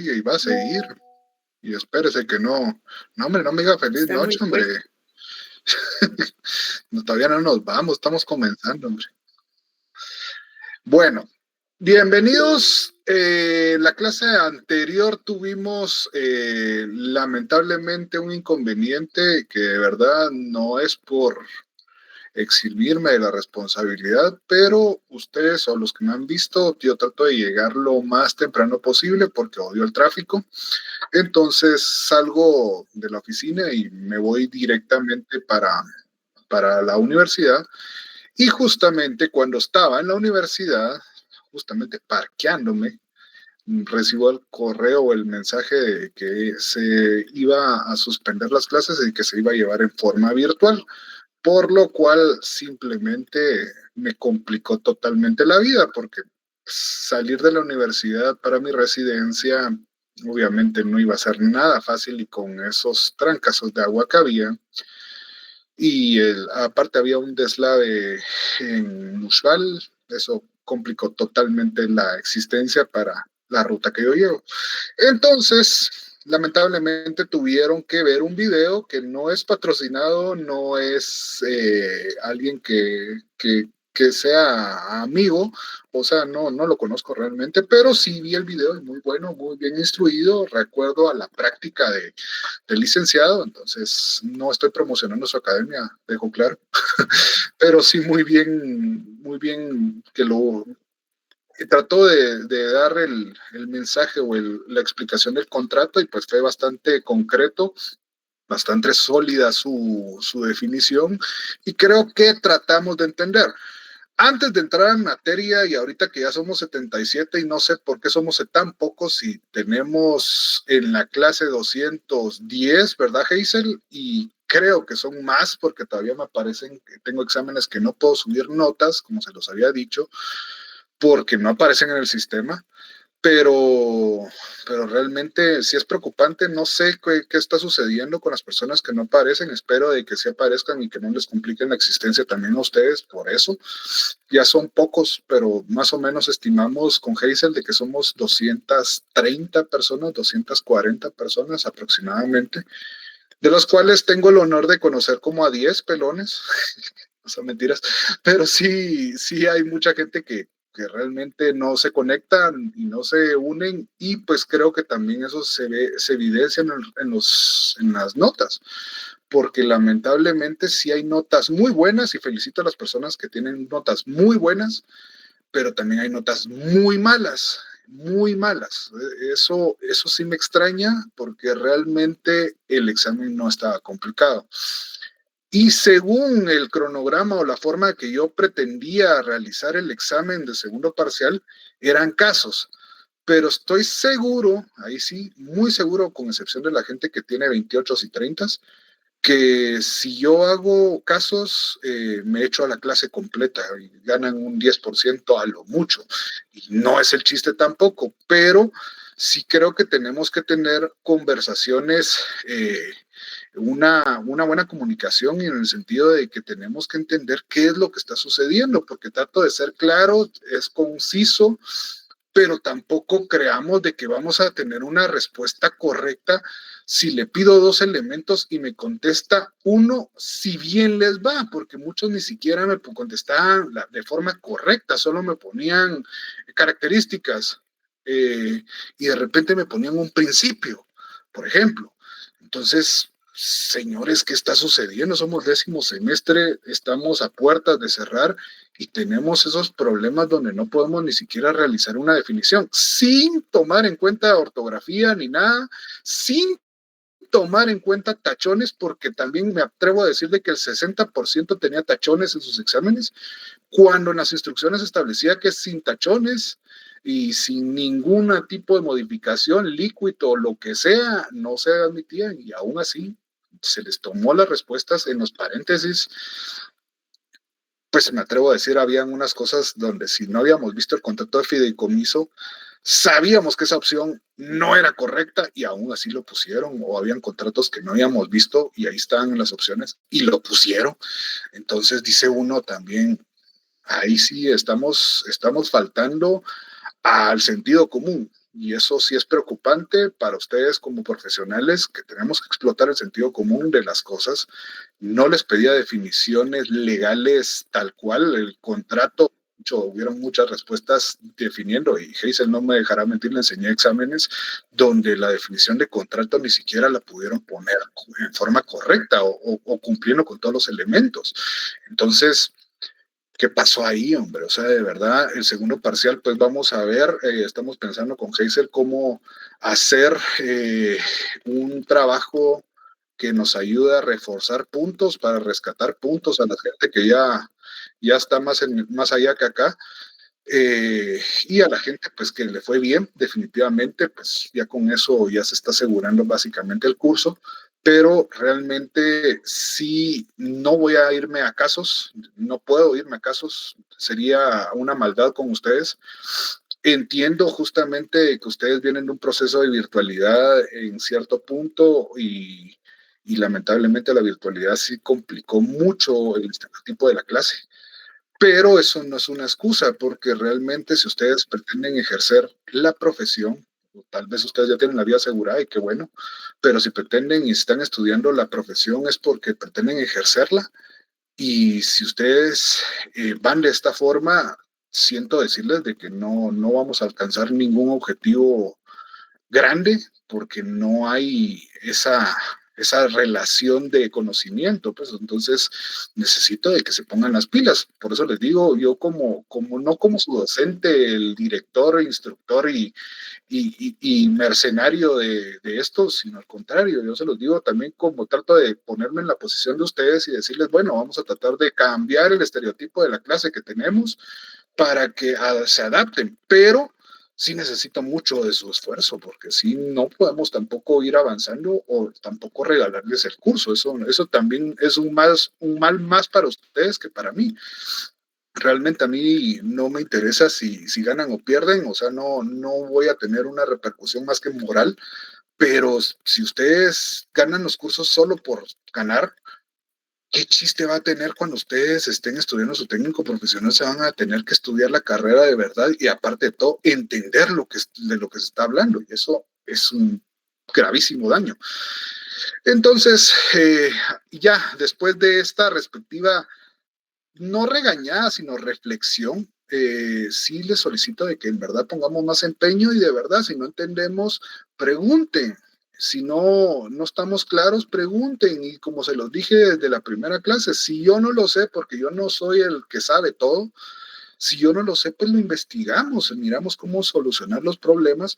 sigue y va a seguir. Y espérese que no, hombre, no me diga feliz Está noche, hombre. No, todavía no nos vamos, estamos comenzando, hombre. Bueno, bienvenidos. La clase anterior tuvimos lamentablemente un inconveniente que de verdad no es por eximirme de la responsabilidad, pero ustedes o los que me han visto, yo trato de llegar lo más temprano posible porque odio el tráfico. Entonces salgo de la oficina y me voy directamente para la universidad. Y justamente cuando estaba en la universidad, justamente parqueándome, recibo el correo o el mensaje de que se iba a suspender las clases y que se iba a llevar en forma virtual, por lo cual simplemente me complicó totalmente la vida, porque salir de la universidad para mi residencia obviamente no iba a ser nada fácil y con esos trancazos de agua que había. Y aparte había un deslave en Uxbal, eso complicó totalmente la existencia para la ruta que yo llevo. Entonces, lamentablemente tuvieron que ver un video que no es patrocinado, no es alguien que sea amigo, o sea, no lo conozco realmente, pero sí vi el video, es muy bueno, muy bien instruido, recuerdo a la práctica del licenciado, entonces no estoy promocionando su academia, dejo claro, pero sí muy bien que lo trató de dar el mensaje o la explicación del contrato y pues fue bastante concreto, bastante sólida su definición y creo que tratamos de entender. Antes de entrar en materia y ahorita que ya somos 77 y no sé por qué somos tan pocos si tenemos en la clase 210, ¿verdad, Hazel? Y creo que son más porque todavía me aparecen, tengo exámenes que no puedo subir notas, como se los había dicho, porque no aparecen en el sistema, pero, pero realmente sí es preocupante, no sé qué está sucediendo con las personas que no aparecen, espero de que sí aparezcan y que no les compliquen la existencia también a ustedes, por eso, ya son pocos, pero más o menos estimamos con Hazel de que somos 230 personas, 240 personas aproximadamente, de los cuales tengo el honor de conocer como a 10 pelones, no son mentiras, pero sí hay mucha gente que realmente no se conectan y no se unen y pues creo que también eso se evidencia en las notas, porque lamentablemente sí hay notas muy buenas y felicito a las personas que tienen notas muy buenas, pero también hay notas muy malas, muy malas. Eso sí me extraña porque realmente el examen no estaba complicado. Y según el cronograma o la forma que yo pretendía realizar el examen de segundo parcial, eran casos. Pero estoy seguro, ahí sí, muy seguro, con excepción de la gente que tiene 28 y 30, que si yo hago casos, me echo a la clase completa y ganan un 10% a lo mucho. Y no es el chiste tampoco, pero sí creo que tenemos que tener conversaciones, una buena comunicación y en el sentido de que tenemos que entender qué es lo que está sucediendo, porque trato de ser claro, es conciso, pero tampoco creamos de que vamos a tener una respuesta correcta si le pido dos elementos y me contesta uno, si bien les va, porque muchos ni siquiera me contestaban de forma correcta, solo me ponían características y de repente me ponían un principio, por ejemplo. Entonces, señores, ¿qué está sucediendo? Somos 10º semestre, estamos a puertas de cerrar y tenemos esos problemas donde no podemos ni siquiera realizar una definición sin tomar en cuenta ortografía ni nada, sin tomar en cuenta tachones, porque también me atrevo a decir de que el 60% tenía tachones en sus exámenes, cuando en las instrucciones establecía que sin tachones y sin ningún tipo de modificación, líquido o lo que sea, no se admitían y aún así se les tomó las respuestas en los paréntesis. Pues me atrevo a decir, habían unas cosas donde si no habíamos visto el contrato de fideicomiso, sabíamos que esa opción no era correcta y aún así lo pusieron, o habían contratos que no habíamos visto y ahí estaban las opciones y lo pusieron. Entonces dice uno también, ahí sí estamos faltando al sentido común. y eso sí es preocupante para ustedes como profesionales, que tenemos que explotar el sentido común de las cosas. No les pedía definiciones legales tal cual, el contrato. Hubieron muchas respuestas definiendo, y Hazel no me dejará mentir, le enseñé exámenes donde la definición de contrato ni siquiera la pudieron poner en forma correcta o cumpliendo con todos los elementos. Entonces, ¿qué pasó ahí, hombre? O sea, de verdad, el segundo parcial, pues vamos a ver, estamos pensando con Hazel cómo hacer un trabajo que nos ayude a reforzar puntos para rescatar puntos a la gente que ya está más allá que acá. Y a la gente pues que le fue bien, definitivamente, pues ya con eso ya se está asegurando básicamente el curso, pero realmente sí no voy a irme a casos, no puedo irme a casos, sería una maldad con ustedes. Entiendo justamente que ustedes vienen de un proceso de virtualidad en cierto punto y lamentablemente la virtualidad sí complicó mucho el tipo de la clase. Pero eso no es una excusa, porque realmente si ustedes pretenden ejercer la profesión, o tal vez ustedes ya tienen la vida asegurada y qué bueno, pero si pretenden y están estudiando la profesión es porque pretenden ejercerla. Y si ustedes van de esta forma, siento decirles de que no vamos a alcanzar ningún objetivo grande porque no hay esa relación de conocimiento, pues entonces necesito de que se pongan las pilas. Por eso les digo, yo no como su docente, el director, instructor y mercenario de esto, sino al contrario, yo se los digo también como trato de ponerme en la posición de ustedes y decirles, bueno, vamos a tratar de cambiar el estereotipo de la clase que tenemos para que se adapten, pero sí necesita mucho de su esfuerzo, porque sí no podemos tampoco ir avanzando o tampoco regalarles el curso. Eso también es un mal más para ustedes que para mí. Realmente a mí no me interesa si ganan o pierden, o sea, no voy a tener una repercusión más que moral, pero si ustedes ganan los cursos solo por ganar, ¿qué chiste va a tener cuando ustedes estén estudiando su técnico profesional? Se van a tener que estudiar la carrera de verdad y aparte de todo, entender de lo que se está hablando. Y eso es un gravísimo daño. Entonces, ya después de esta respectiva, no regañada, sino reflexión, sí les solicito de que en verdad pongamos más empeño y de verdad, si no entendemos, pregunten. Si no estamos claros, pregunten. Y como se los dije desde la primera clase, si yo no lo sé, porque yo no soy el que sabe todo, si yo no lo sé, pues lo investigamos, miramos cómo solucionar los problemas,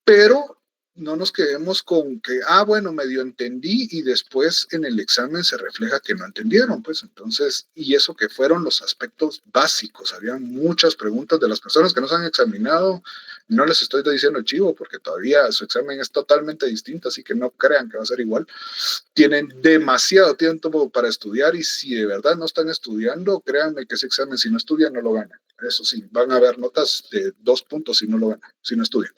pero no nos quedemos con que, bueno, medio entendí y después en el examen se refleja que no entendieron, pues entonces, y eso que fueron los aspectos básicos, habían muchas preguntas de las personas que nos han examinado, no les estoy diciendo chivo porque todavía su examen es totalmente distinto, así que no crean que va a ser igual, tienen demasiado tiempo para estudiar y si de verdad no están estudiando, créanme que ese examen si no estudian no lo ganan, eso sí, van a haber notas de 2 puntos si no lo ganan, si no estudian.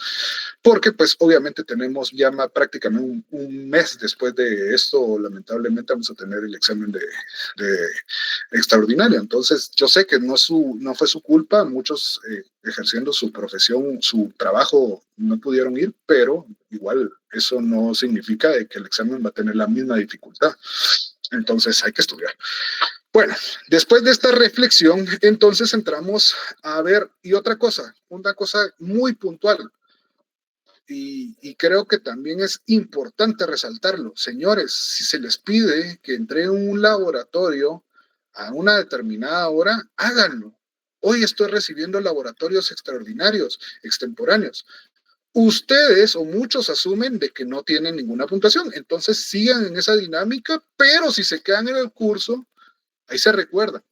Porque pues obviamente tenemos ya prácticamente un mes después de esto, lamentablemente vamos a tener el examen de extraordinario. Entonces yo sé que no fue su culpa, muchos ejerciendo su profesión, su trabajo no pudieron ir, pero igual eso no significa de que el examen va a tener la misma dificultad. Entonces hay que estudiar. Bueno, después de esta reflexión, entonces entramos a ver, y una cosa muy puntual, y creo que también es importante resaltarlo. Señores, si se les pide que entreguen un laboratorio a una determinada hora, háganlo. Hoy estoy recibiendo laboratorios extraordinarios, extemporáneos. Ustedes o muchos asumen de que no tienen ninguna puntuación, entonces sigan en esa dinámica, pero si se quedan en el curso, ahí se recuerdan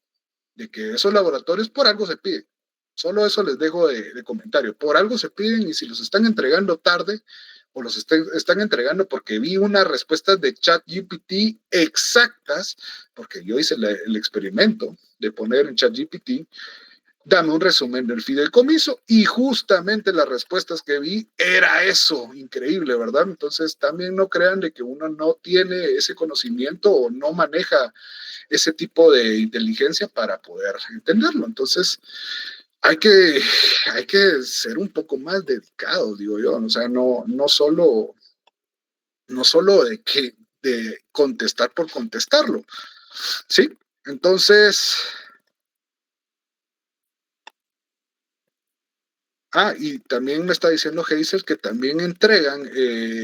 de que esos laboratorios por algo se piden. Solo eso les dejo de comentario. Por algo se piden y si los están entregando tarde o los están entregando porque vi unas respuestas de ChatGPT exactas, porque yo hice el experimento de poner en ChatGPT, dame un resumen del fideicomiso y justamente las respuestas que vi era eso, increíble, ¿verdad? Entonces también no crean de que uno no tiene ese conocimiento o no maneja ese tipo de inteligencia para poder entenderlo. Entonces, hay que, hay que ser un poco más dedicados, digo yo. O sea, no solo de contestar por contestarlo, ¿sí? Entonces, y también me está diciendo Hazel que también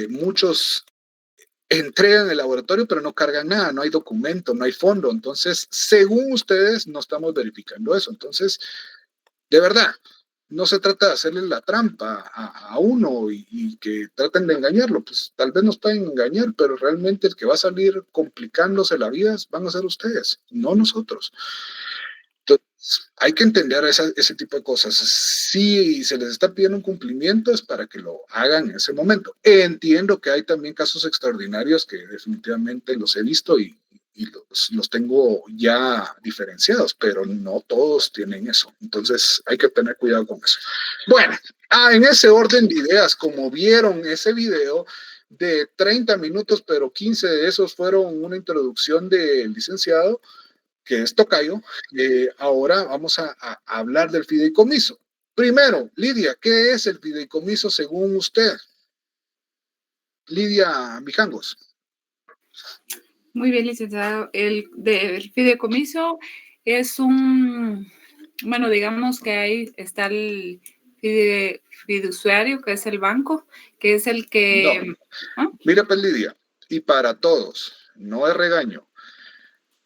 muchos entregan el laboratorio, pero no cargan nada, no hay documento, no hay fondo. Entonces, según ustedes, no estamos verificando eso. Entonces, de verdad, no se trata de hacerle la trampa a uno y que traten de engañarlo. Pues tal vez nos pueden engañar, pero realmente el que va a salir complicándose la vida van a ser ustedes, no nosotros. Entonces, hay que entender ese tipo de cosas. Si se les está pidiendo un cumplimiento es para que lo hagan en ese momento. Entiendo que hay también casos extraordinarios que definitivamente los he visto y los tengo ya diferenciados, pero no todos tienen eso. Entonces hay que tener cuidado con eso. Bueno, en ese orden de ideas, como vieron ese video de 30 minutos, pero 15 de esos fueron una introducción del licenciado, que es tocayo. Ahora vamos a hablar del fideicomiso. Primero, Lidia, ¿qué es el fideicomiso según usted? Lidia Mijangos. Muy bien, licenciado. El fideicomiso es bueno, digamos que ahí está el fiduciario, que es el banco, que es el que... No. Mira, pues, Lidia, y para todos, no es regaño.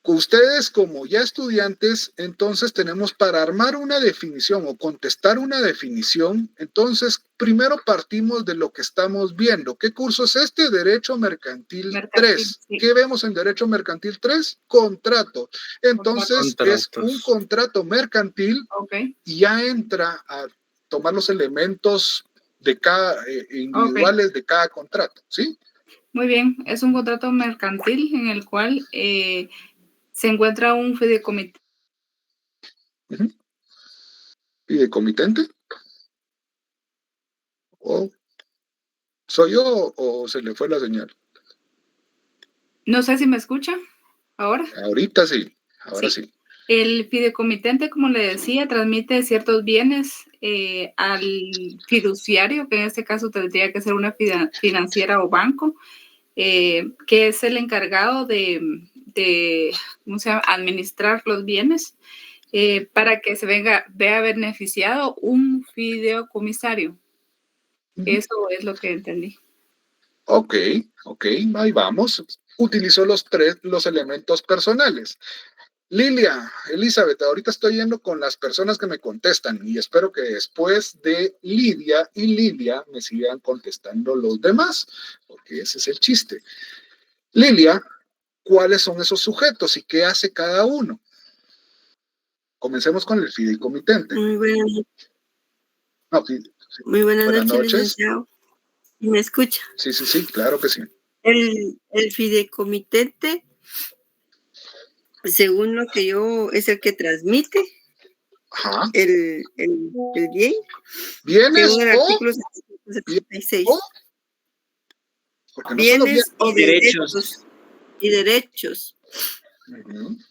Ustedes como ya estudiantes, entonces tenemos para armar una definición o contestar una definición, entonces primero partimos de lo que estamos viendo. ¿Qué curso es este? Derecho Mercantil 3. Sí. ¿Qué vemos en Derecho Mercantil 3? Contrato. Entonces es un contrato mercantil y ya entra a tomar los elementos de cada individuales de cada contrato, ¿sí? Muy bien, es un contrato mercantil en el cual se encuentra un fideicomitente. ¿Fideicomitente? ¿Soy yo o se le fue la señal? No sé si me escucha ahora. Ahorita sí, ahora sí. El fideicomitente, como le decía, transmite ciertos bienes al fiduciario, que en este caso tendría que ser una financiera o banco, que es el encargado de ¿cómo se llama?, administrar los bienes para que se vea beneficiado un fideicomisario. Eso es lo que entendí. Ok, ahí vamos. Utilizó los elementos personales. Lilia, Elizabeth, ahorita estoy yendo con las personas que me contestan y espero que después de Lidia y Lilia me sigan contestando los demás, porque ese es el chiste. Lilia, ¿cuáles son esos sujetos y qué hace cada uno? Comencemos con el fideicomitente. Muy buenas noches, licenciado. ¿Me escucha? Sí, claro que sí. El fideicomitente, según lo que es el que transmite el bien. ¿Bienes según el artículo 76. Bienes y derechos. Y derechos.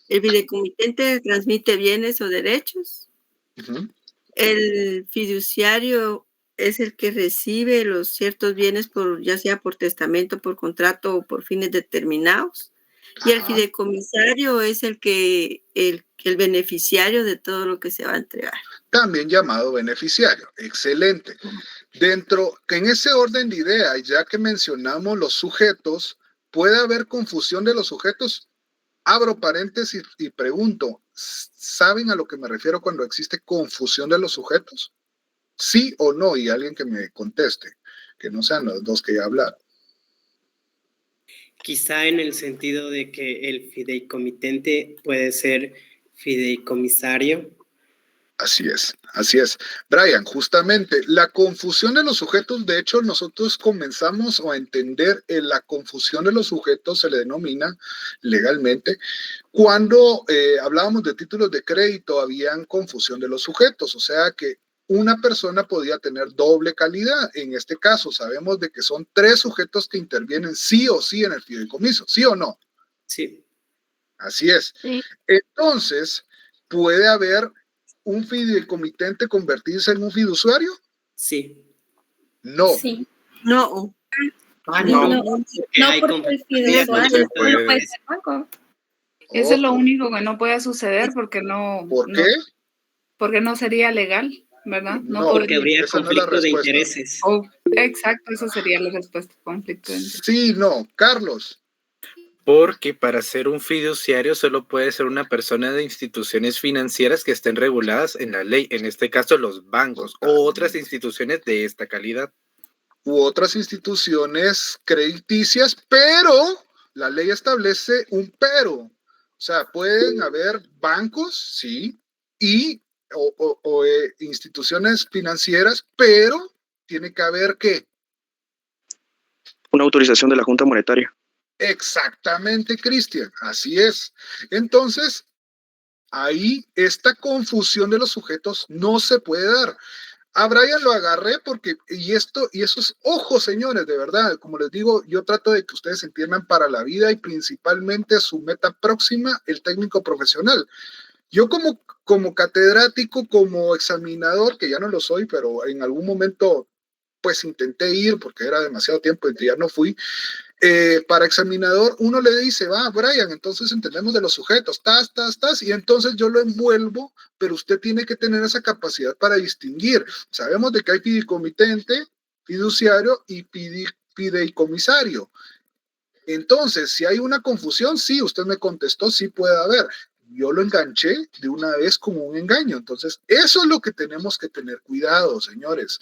El fideicomitente transmite bienes o derechos. El fiduciario es el que recibe los ciertos bienes ya sea por testamento, por contrato o por fines determinados. Y el fideicomisario es el beneficiario de todo lo que se va a entregar. También llamado beneficiario. Excelente. En ese orden de ideas, ya que mencionamos los sujetos, ¿puede haber confusión de los sujetos? Abro paréntesis y pregunto, ¿saben a lo que me refiero cuando existe confusión de los sujetos? ¿Sí o no? Y alguien que me conteste, que no sean los dos que ya hablaron. Quizá en el sentido de que el fideicomitente puede ser fideicomisario. Así es. Brian, justamente la confusión de los sujetos, de hecho, nosotros comenzamos a entender la confusión de los sujetos, se le denomina legalmente, cuando hablábamos de títulos de crédito, habían confusión de los sujetos, o sea que una persona podía tener doble calidad. En este caso, sabemos de que son 3 sujetos que intervienen sí o sí en el fideicomiso, ¿sí o no? Sí. Así es. Sí. Entonces, puede haber un fideicomitente convertirse en un fiduciario? Sí. No. Sí. No. No, porque el fiduciario no puede ser banco. Eso es lo único que no puede suceder porque no. ¿Por qué? Porque no sería legal, ¿verdad? No, porque habría conflicto no de intereses. Exacto, esa sería la respuesta, conflicto de intereses. Sí, no. Carlos. Porque para ser un fiduciario solo puede ser una persona de instituciones financieras que estén reguladas en la ley, en este caso los bancos o otras instituciones de esta calidad. U otras instituciones crediticias, pero la ley establece un pero. O sea, pueden haber bancos, sí, y instituciones financieras, pero tiene que haber ¿qué? Una autorización de la Junta Monetaria. Exactamente, Cristian, así es. Entonces, ahí esta confusión de los sujetos no se puede dar. A Brian lo agarré porque, y esos ojos, señores, de verdad, como les digo, yo trato de que ustedes entiendan para la vida y principalmente su meta próxima, el técnico profesional. Yo como catedrático, como examinador, que ya no lo soy, pero en algún momento pues intenté ir porque era demasiado tiempo y ya no fui. Para examinador, uno le dice, va, Brian, entonces entendemos de los sujetos, y entonces yo lo envuelvo, pero usted tiene que tener esa capacidad para distinguir. Sabemos de que hay fideicomitente, fiduciario y fideicomisario. Entonces, si hay una confusión, sí, usted me contestó, sí puede haber. Yo lo enganché de una vez como un engaño. Entonces, eso es lo que tenemos que tener cuidado, señores.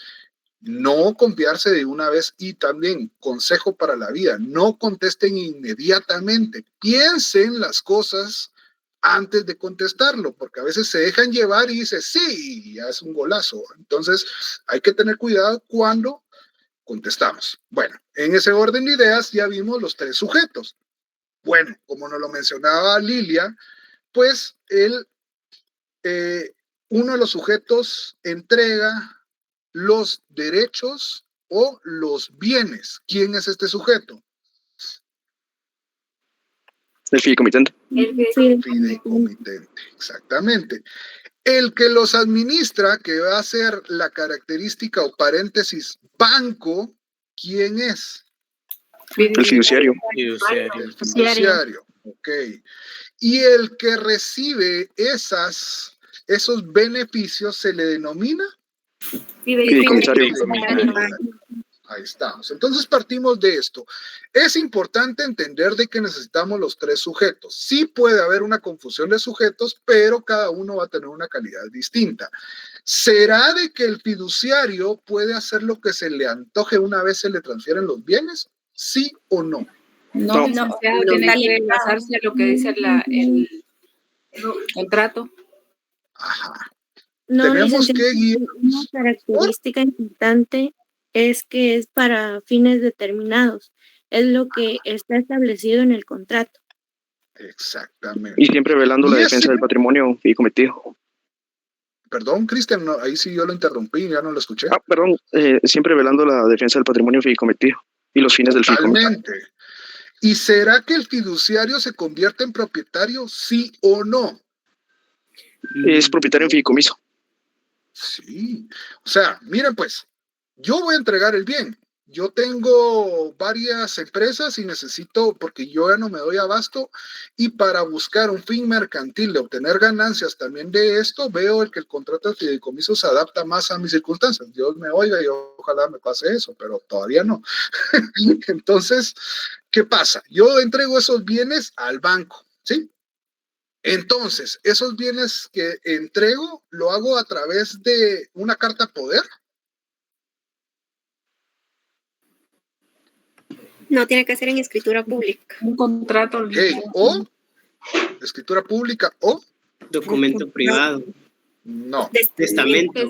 No confiarse de una vez y también consejo para la vida, no contesten inmediatamente, piensen las cosas antes de contestarlo, porque a veces se dejan llevar y dice sí, ya es un golazo. Entonces hay que tener cuidado cuando contestamos. Bueno, en ese orden de ideas ya vimos los tres sujetos. Bueno, como nos lo mencionaba Lilia, pues uno de los sujetos entrega los derechos o los bienes. ¿Quién es este sujeto? El fideicomitente. El fideicomitente, exactamente. El que los administra, que va a ser la característica o paréntesis, ¿quién es? El fiduciario. El fiduciario, ok. Y el que recibe esos beneficios se le denomina fideicomisario. Ahí estamos. Entonces partimos de esto. Es importante entender de que necesitamos los tres sujetos. Sí puede haber una confusión de sujetos, pero cada uno va a tener una calidad distinta. ¿Será de que el fiduciario puede hacer lo que se le antoje una vez se le transfieren los bienes? ¿Sí o no? No, tiene que basarse en lo que dice el contrato. Ajá. No, tenemos que guiar. Una característica importante es que es para fines determinados. Es lo que está establecido en el contrato. Exactamente. Y siempre velando la defensa del patrimonio fideikomitido. Perdón, Cristian, no, ahí sí yo lo interrumpí, ya no lo escuché. Perdón, siempre velando la defensa del patrimonio fideikomitido y los fines del fideicomiso. Totalmente. ¿Y será que el fiduciario se convierte en propietario, sí o no? Es propietario en fideicomiso. Sí. O sea, miren pues, yo voy a entregar el bien. Yo tengo varias empresas y necesito, porque yo ya no me doy abasto, y para buscar un fin mercantil de obtener ganancias también de esto, veo que el contrato de fideicomiso se adapta más a mis circunstancias. Dios me oiga y ojalá me pase eso, pero todavía no. Entonces, ¿qué pasa? Yo entrego esos bienes al banco, ¿sí? Entonces, esos bienes que entrego, lo hago a través de una carta poder. No, tiene que ser en escritura pública. Un contrato. Okay. O escritura pública o documento privado. No. Testamento.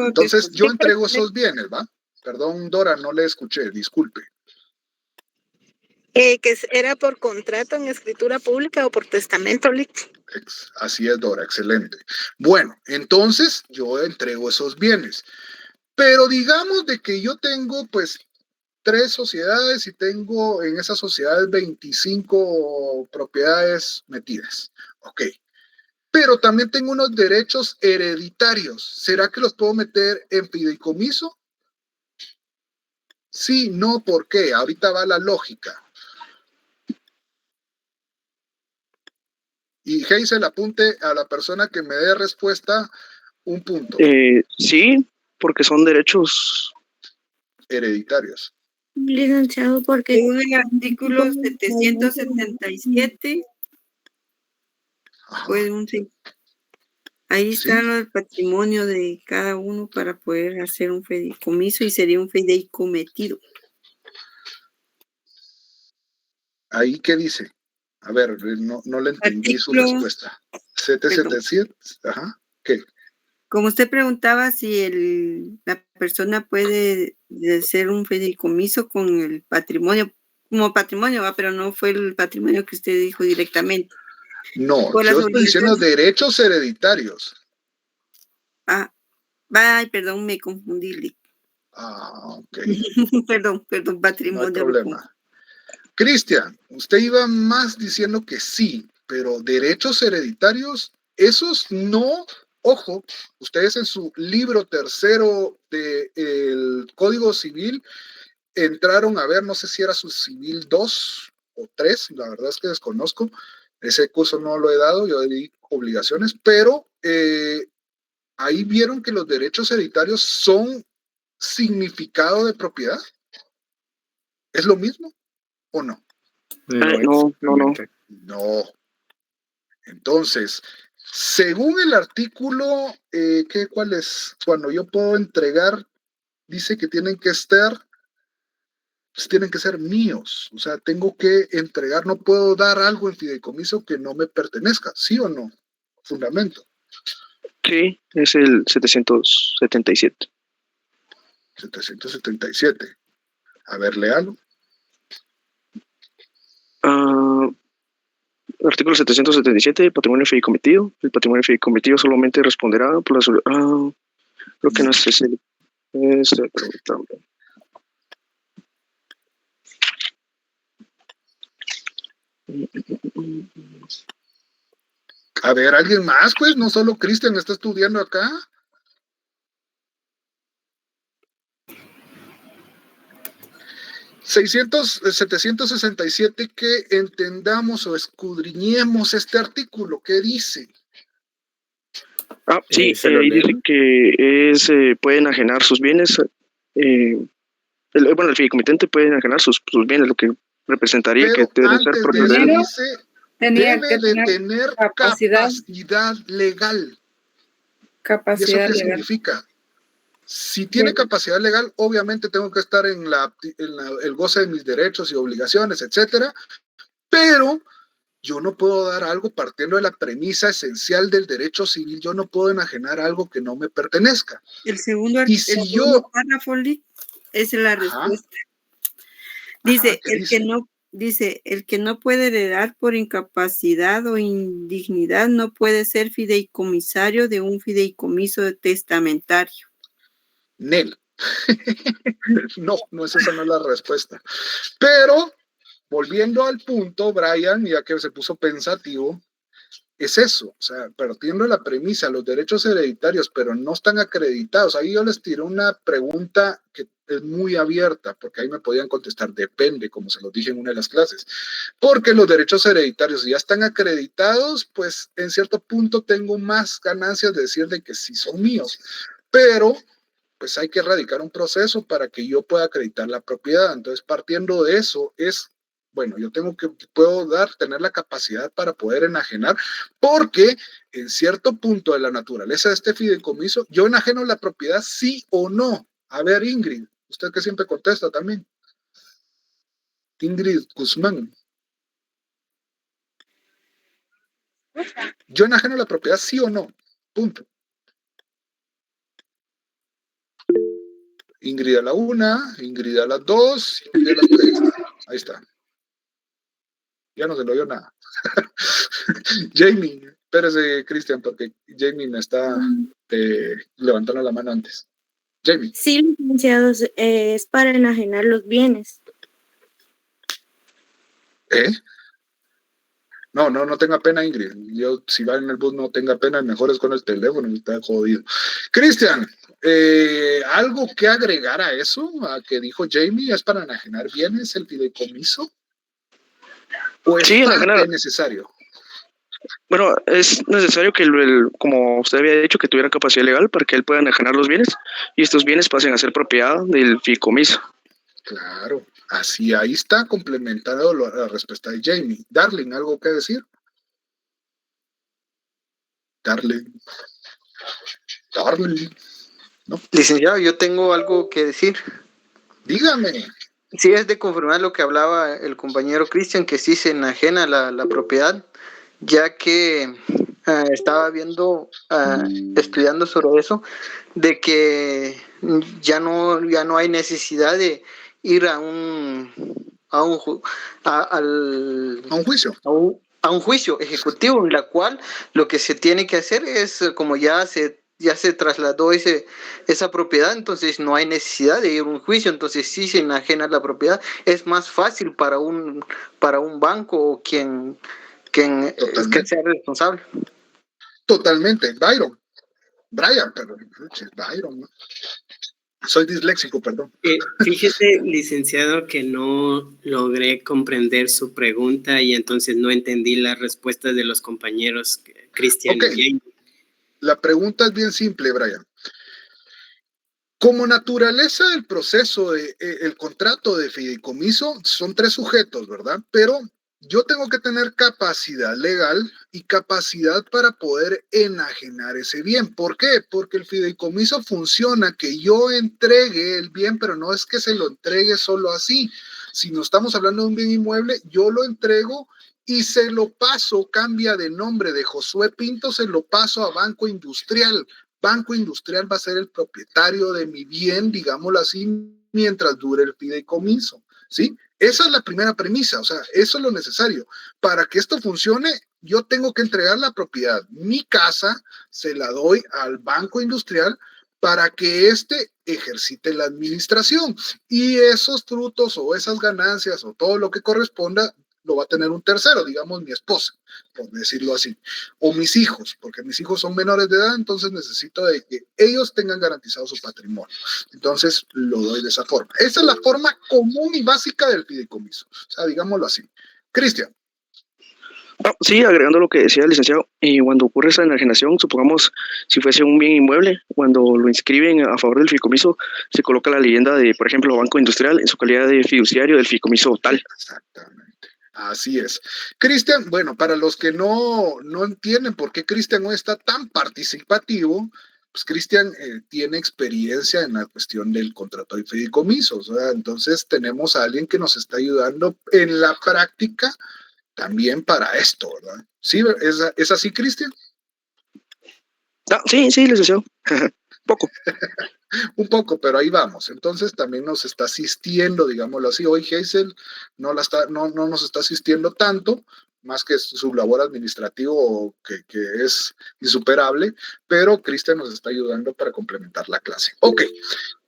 Entonces, yo entrego esos bienes, ¿va? Perdón, Dora, no le escuché, disculpe. Que era por contrato en escritura pública o por testamento. Así es, Dora, excelente. Bueno, entonces yo entrego esos bienes. Pero digamos de que yo tengo, pues, 3 sociedades y tengo en esas sociedades 25 propiedades metidas. Ok. Pero también tengo unos derechos hereditarios. ¿Será que los puedo meter en fideicomiso? Sí, no, ¿por qué? Ahorita va la lógica. Y Hazel, apunte a la persona que me dé respuesta un punto. Sí, porque son derechos hereditarios. Licenciado, porque según el artículo 777, pues ahí está lo del patrimonio de cada uno para poder hacer un fideicomiso y sería un fideicometido. ¿Ahí qué dice? A ver, no le entendí su respuesta. 777, ajá, ¿qué? Como usted preguntaba si la persona puede hacer un fideicomiso con el patrimonio, como patrimonio, pero no fue el patrimonio que usted dijo directamente. No, yo estoy diciendo derechos hereditarios. Perdón, me confundí. Ok. perdón, patrimonio. No hay problema. Cristian, usted iba más diciendo que sí, pero derechos hereditarios, esos no. Ojo, ustedes en su libro tercero del Código Civil entraron a ver, no sé si era su Civil 2 o 3, la verdad es que desconozco, ese curso no lo he dado, yo di obligaciones, pero ahí vieron que los derechos hereditarios son significado de propiedad. ¿Es lo mismo o no? No. No. Entonces, según el artículo, ¿cuál es? Cuando yo puedo entregar, dice que tienen que ser míos. O sea, tengo que entregar, no puedo dar algo en fideicomiso que no me pertenezca, ¿sí o no? Fundamento. Sí, es el 777. 777. A ver, léalo. Artículo 777, patrimonio fideicometido. El patrimonio fideicometido solamente responderá por las... Creo que no es ese. A ver, ¿alguien más? Pues no solo Cristian está estudiando acá. $767, que entendamos o escudriñemos este artículo. ¿Qué dice? Sí, ahí dice que pueden enajenar sus bienes. El fideicomitente puede enajenar sus bienes, lo que representaría pero que deben ser propiedades. Debe de tener capacidad legal. ¿Y eso qué significa? Si tiene capacidad legal, obviamente tengo que estar en el goce de mis derechos y obligaciones, etcétera, pero yo no puedo dar algo partiendo de la premisa esencial del derecho civil. Yo no puedo enajenar algo que no me pertenezca. El segundo párrafo es la respuesta. Dice, el que no puede heredar por incapacidad o indignidad no puede ser fideicomisario de un fideicomiso testamentario. Nel. No esa no es la respuesta. Pero, volviendo al punto, Brian, ya que se puso pensativo, es eso, o sea, partiendo de la premisa, los derechos hereditarios, pero no están acreditados. Ahí yo les tiré una pregunta que es muy abierta, porque ahí me podían contestar, depende, como se los dije en una de las clases, porque los derechos hereditarios ya están acreditados, pues en cierto punto tengo más ganancias de decir de que sí son míos, pero pues hay que erradicar un proceso para que yo pueda acreditar la propiedad. Entonces, partiendo de eso, bueno, yo puedo tener la capacidad para poder enajenar, porque en cierto punto de la naturaleza de este fideicomiso, yo enajeno la propiedad, sí o no. A ver, Ingrid, usted que siempre contesta también. Ingrid Guzmán. Yo enajeno la propiedad, sí o no. Punto. Ingrid a la 1, Ingrid a las 2, Ingrid a las 3. Ahí está. Ya no se lo oyó nada. Jamie, espérese, Cristian, porque Jamie me está levantando la mano antes. Jamie. Sí, licenciados, es para enajenar los bienes. No tenga pena, Ingrid. Yo, si va en el bus, no tenga pena, mejor es con el teléfono, está jodido. Cristian, ¿algo que agregar a eso, a que dijo Jamie? ¿Es para enajenar bienes el fideicomiso? ¿O es parte necesario? Bueno, es necesario que, como usted había dicho, que tuviera capacidad legal para que él pueda enajenar los bienes y estos bienes pasen a ser propiedad del fideicomiso. Claro, así ahí está complementado la respuesta de Jamie. Darling, ¿algo que decir? Darling. ¿No? Licenciado, yo tengo algo que decir. Dígame. Sí, es de confirmar lo que hablaba el compañero Cristian, que sí se enajena la propiedad, ya que estaba viendo, estudiando sobre eso, de que ya no hay necesidad de ir a un juicio. A un juicio ejecutivo, en la cual lo que se tiene que hacer es, como ya se trasladó esa propiedad, entonces no hay necesidad de ir a un juicio, entonces sí se enajena la propiedad, es más fácil para un banco o quien que sea responsable. Totalmente. Brian, perdón. Byron, ¿no? Soy disléxico, perdón. Fíjese, licenciado, que no logré comprender su pregunta y entonces no entendí las respuestas de los compañeros Cristian y Jamie. La pregunta es bien simple, Brian. Como naturaleza del proceso, el contrato de fideicomiso son 3 sujetos, ¿verdad? Pero yo tengo que tener capacidad legal y capacidad para poder enajenar ese bien. ¿Por qué? Porque el fideicomiso funciona que yo entregue el bien, pero no es que se lo entregue solo así. Si no estamos hablando de un bien inmueble, yo lo entrego y se lo paso, cambia de nombre de Josué Pinto, se lo paso a Banco Industrial. Banco Industrial va a ser el propietario de mi bien, digámoslo así, mientras dure el fideicomiso, ¿sí? Esa es la primera premisa, o sea, eso es lo necesario. Para que esto funcione, yo tengo que entregar la propiedad. Mi casa se la doy al Banco Industrial para que éste ejercite la administración y esos frutos o esas ganancias o todo lo que corresponda lo va a tener un tercero, digamos mi esposa, por decirlo así, o mis hijos, porque mis hijos son menores de edad, entonces necesito de que ellos tengan garantizado su patrimonio. Entonces lo doy de esa forma. Esa es la forma común y básica del fideicomiso, o sea, digámoslo así. Cristian. Sí, agregando lo que decía el licenciado, cuando ocurre esa enajenación, supongamos si fuese un bien inmueble, cuando lo inscriben a favor del fideicomiso, se coloca la leyenda de, por ejemplo, Banco Industrial en su calidad de fiduciario del fideicomiso tal. Exactamente. Así es. Cristian, bueno, para los que no entienden por qué Cristian no está tan participativo, pues Cristian tiene experiencia en la cuestión del contrato de fideicomisos, ¿verdad? Entonces tenemos a alguien que nos está ayudando en la práctica también para esto, ¿verdad? ¿Sí? ¿Es así, Cristian? Sí, licenciado. Poco. Un poco, pero ahí vamos. Entonces también nos está asistiendo, digámoslo así. Hoy Hazel no nos está asistiendo tanto, más que su labor administrativo que es insuperable, pero Cristian nos está ayudando para complementar la clase. Ok,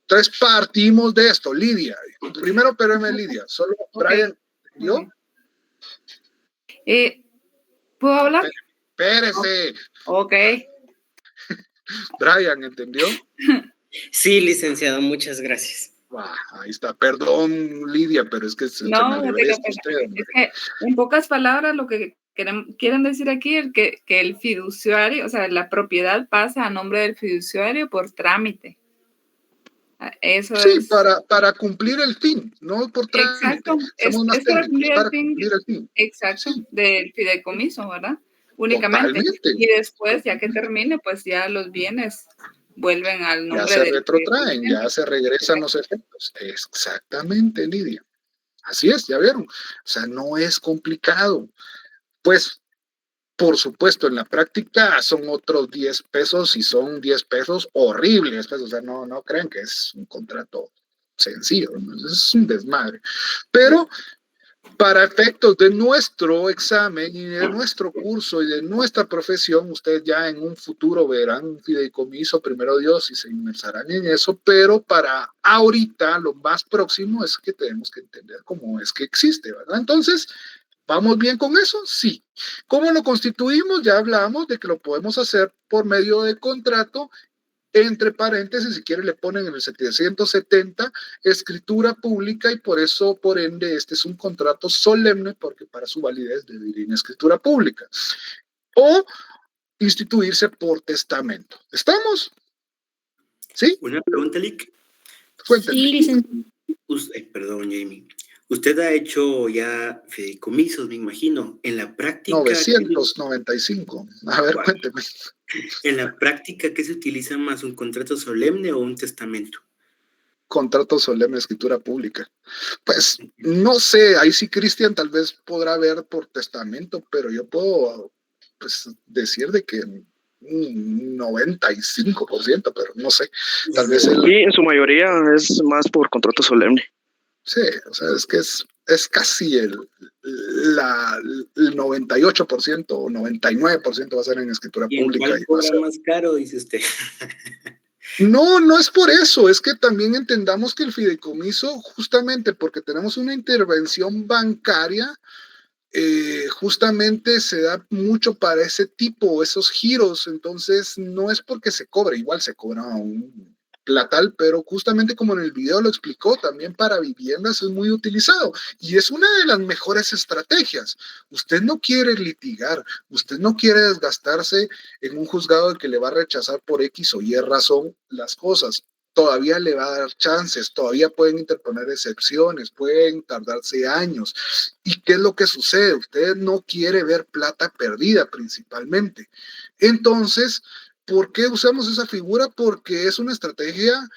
entonces partimos de esto. Lidia, primero espérame, Lidia, solo Brian, ¿yo? ¿Puedo hablar? Espérese. Ok. Brian, ¿entendió? Sí, licenciado, muchas gracias. Ahí está. Perdón, Lidia, pero es que se me alebré usted. Es que, en pocas palabras, lo que quieren decir aquí es que el fiduciario, o sea, la propiedad pasa a nombre del fiduciario por trámite. Eso sí, es. Para cumplir el fin, no por trámite. Exacto. Es para cumplir el fin. Exacto, sí. Del fideicomiso, ¿verdad? Únicamente. Totalmente. Y después, ya que termine, pues ya los bienes vuelven al nombre. Ya se retrotraen, ya se regresan los efectos. Exactamente, Lidia. Así es, ya vieron. O sea, no es complicado. Pues, por supuesto, en la práctica son otros 10 pesos y son 10 pesos horribles. Pues, o sea, no crean que es un contrato sencillo, ¿no? Es un desmadre. Pero Para efectos de nuestro examen y de nuestro curso y de nuestra profesión, ustedes ya en un futuro verán un fideicomiso, primero Dios, y se inmersarán en eso, pero para ahorita lo más próximo es que tenemos que entender cómo es que existe, ¿verdad? Entonces, ¿vamos bien con eso? Sí. ¿Cómo lo constituimos? Ya hablamos de que lo podemos hacer por medio de contrato. Entre paréntesis, si quieren le ponen en el 770 escritura pública y por eso, por ende, este es un contrato solemne porque para su validez debe ir en escritura pública. O instituirse por testamento. ¿Estamos? ¿Sí? Una pregunta, Lick. Cuéntame. Sí, licenciado. Perdón, Jamie. Usted ha hecho ya fideicomisos, me imagino. En la práctica... 995. A ver, cuénteme. En la práctica, ¿qué se utiliza más? ¿Un contrato solemne o un testamento? Contrato solemne, escritura pública. Pues, no sé, ahí sí Cristian tal vez podrá ver por testamento, pero yo puedo pues, decir de que un 95%, pero no sé. Tal vez Sí, en su mayoría es más por contrato solemne. Sí, o sea, es que es casi el 98% o 99% va a ser en escritura pública. ¿Y cuál cobra más caro, dice usted? No es por eso, es que también entendamos que el fideicomiso, justamente porque tenemos una intervención bancaria, justamente se da mucho para ese tipo, esos giros, entonces no es porque se cobre, igual se cobra un platal, pero justamente como en el video lo explicó, también para viviendas es muy utilizado y es una de las mejores estrategias. Usted no quiere litigar, usted no quiere desgastarse en un juzgado que le va a rechazar por X o Y razón las cosas. Todavía le va a dar chances, todavía pueden interponer excepciones, pueden tardarse años. ¿Y qué es lo que sucede? Usted no quiere ver plata perdida principalmente. Entonces, ¿por qué usamos esa figura? Porque es una estrategia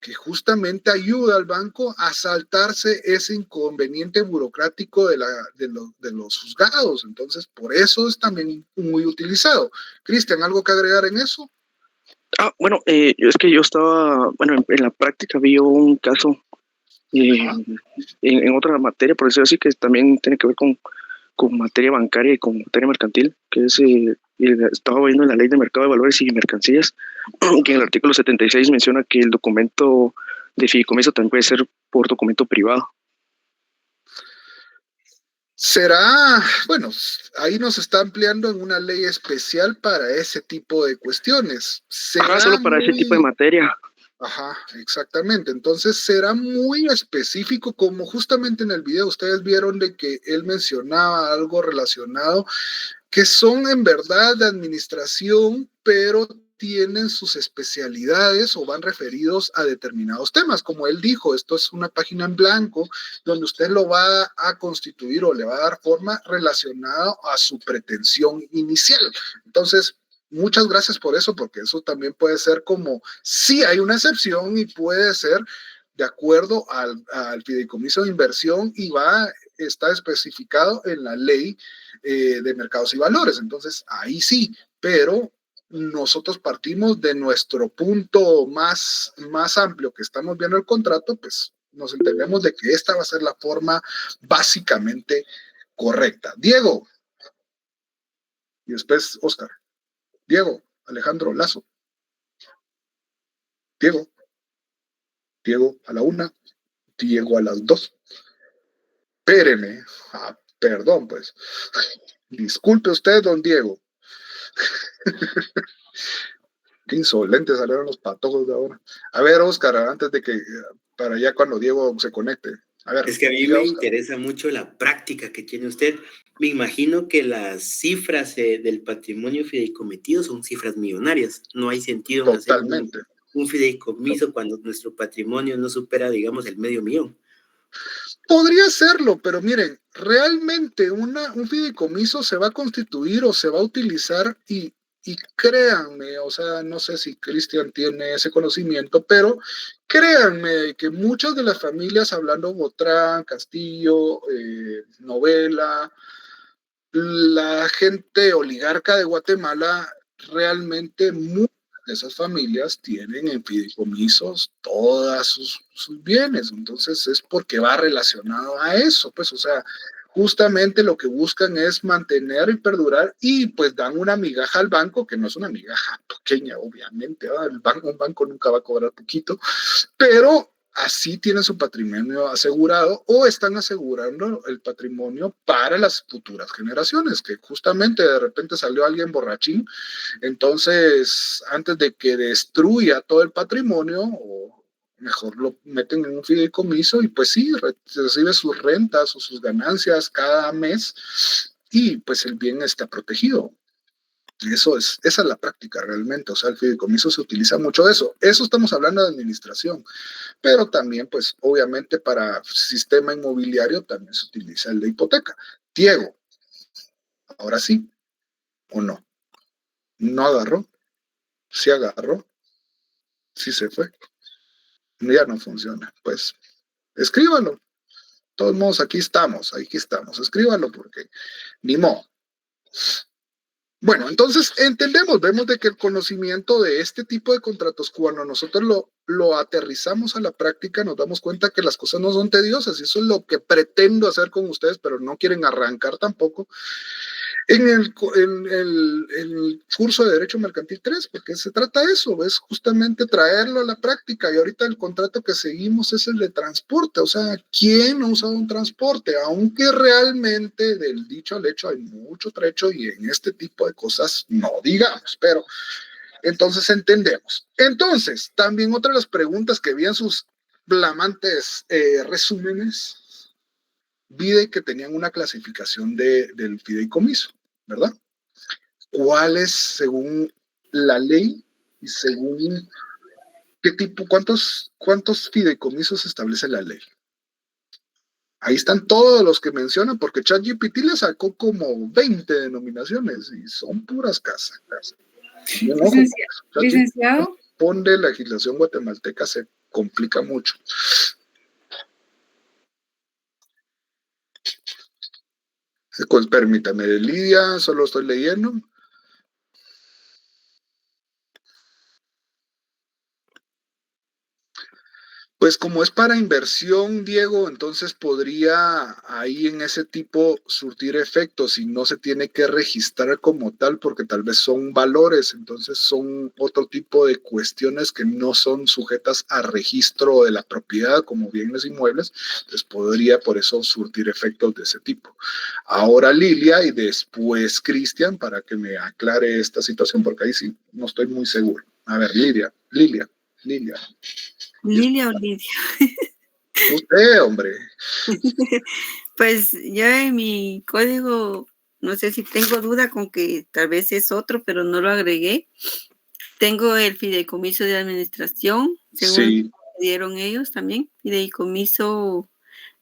que justamente ayuda al banco a saltarse ese inconveniente burocrático de los juzgados. Entonces, por eso es también muy utilizado. Cristian, ¿algo que agregar en eso? Bueno, es que yo estaba, bueno, en la práctica vi un caso en otra materia, por decirlo así, que también tiene que ver con materia bancaria y con materia mercantil, que es, estaba viendo en la Ley de Mercado de Valores y Mercancías, que en el artículo 76 menciona que el documento de fideicomiso también puede ser por documento privado. Será, bueno, ahí nos está ampliando en una ley especial para ese tipo de cuestiones. Solo para ese tipo de materia. Ajá, exactamente. Entonces será muy específico, como justamente en el video ustedes vieron de que él mencionaba algo relacionado, que son en verdad de administración, pero tienen sus especialidades o van referidos a determinados temas. Como él dijo, esto es una página en blanco donde usted lo va a constituir o le va a dar forma relacionada a su pretensión inicial. Entonces, muchas gracias por eso, porque eso también puede ser como, sí hay una excepción y puede ser de acuerdo al fideicomiso de inversión y está especificado en la ley de mercados y valores. Entonces, ahí sí, pero nosotros partimos de nuestro punto más amplio que estamos viendo el contrato, pues nos entendemos de que esta va a ser la forma básicamente correcta. Diego. Y después Oscar. Diego, Alejandro, Lazo. Diego a la 1, Diego a las 2. Espéreme. Perdón, pues. Disculpe usted, don Diego. Qué insolentes salieron los patojos de ahora. A ver, Oscar, antes de que, para ya cuando Diego se conecte. A ver. Es que a mí me interesa mucho la práctica que tiene usted. Me imagino que las cifras del patrimonio fideicometido son cifras millonarias. No hay sentido en hacer un fideicomiso cuando nuestro patrimonio no supera, digamos, el $500,000. Podría serlo, pero miren, realmente un fideicomiso se va a constituir o se va a utilizar y créanme, o sea, no sé si Cristian tiene ese conocimiento, pero créanme que muchas de las familias, hablando Botrán, Castillo, Novela, la gente oligarca de Guatemala, realmente muchas de esas familias tienen en fideicomisos todas sus bienes, entonces es porque va relacionado a eso, pues, o sea, justamente lo que buscan es mantener y perdurar, y pues dan una migaja al banco, que no es una migaja pequeña, obviamente, un banco nunca va a cobrar poquito, pero así tienen su patrimonio asegurado, o están asegurando el patrimonio para las futuras generaciones, que justamente de repente salió alguien borrachín, entonces antes de que destruya todo el patrimonio, o mejor lo meten en un fideicomiso y pues sí, recibe sus rentas o sus ganancias cada mes, y pues el bien está protegido. Esa es la práctica realmente, o sea, el fideicomiso se utiliza mucho de eso. Eso estamos hablando de administración, pero también, pues, obviamente para sistema inmobiliario también se utiliza el de hipoteca. Diego, ahora sí, ¿o no? ¿No agarró? ¿Sí agarró? ¿Sí se fue? Ya no funciona. Pues, escríbalo. De todos modos, aquí estamos, escríbalo porque ni modo. Bueno, entonces vemos de que el conocimiento de este tipo de contratos, cuando nosotros lo aterrizamos a la práctica, nos damos cuenta que las cosas no son tediosas, y eso es lo que pretendo hacer con ustedes, pero no quieren arrancar tampoco. En el curso de Derecho Mercantil 3, porque se trata de eso, es justamente traerlo a la práctica, y ahorita el contrato que seguimos es el de transporte, o sea, ¿quién ha usado un transporte? Aunque realmente del dicho al hecho hay mucho trecho, y en este tipo de cosas no digamos, pero entonces entendemos. Entonces, también otra de las preguntas que vi en sus flamantes resúmenes, vi que tenían una clasificación del fideicomiso, ¿verdad? ¿Cuál es, según la ley y según qué tipo, cuántos fideicomisos establece la ley? Ahí están todos los que mencionan, porque ChatGPT le sacó como 20 denominaciones y son puras casas. Licenciado. Ponle legislación guatemalteca, se complica mucho. Pues permítame, Lidia, solo estoy leyendo. Pues como es para inversión, Diego, entonces podría ahí en ese tipo surtir efectos, y no se tiene que registrar como tal, porque tal vez son valores, entonces son otro tipo de cuestiones que no son sujetas a registro de la propiedad como bienes inmuebles, entonces podría por eso surtir efectos de ese tipo. Ahora Lilia y después Cristian, para que me aclare esta situación, porque ahí sí no estoy muy seguro. A ver, Lilia. ¿Lilia o Lidia? Usted, hombre. Pues yo en mi código, no sé si tengo duda con que tal vez es otro, pero no lo agregué. Tengo el fideicomiso de administración, según dieron ellos también, fideicomiso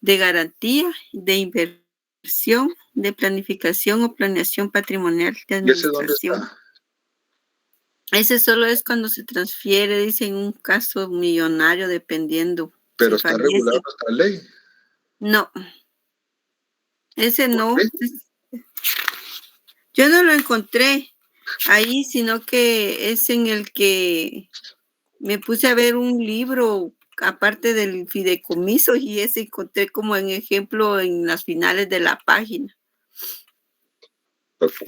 de garantía, de inversión, de planificación o planeación patrimonial de administración. ¿Y ese dónde está? Ese solo es cuando se transfiere, dice, en un caso millonario, dependiendo. Pero está regulado en nuestra ley. No. Ese no. Yo no lo encontré ahí, sino que es en el que me puse a ver un libro aparte del fideicomiso, y ese encontré como en ejemplo en las finales de la página. Ok,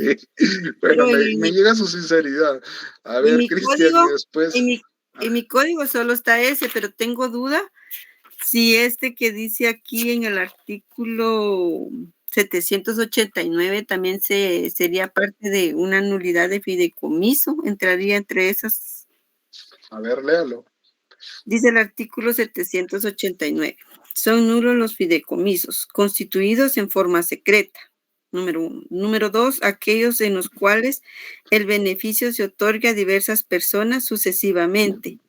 bueno, me llega su sinceridad. A ver, Cristian, y después... En mi código solo está ese, pero tengo duda si este que dice aquí en el artículo 789 también sería parte de una nulidad de fideicomiso, entraría entre esas. A ver, léalo. Dice el artículo 789. Son nulos los fideicomisos constituidos en forma secreta. Número 1. Número 2, aquellos en los cuales el beneficio se otorga a diversas personas sucesivamente,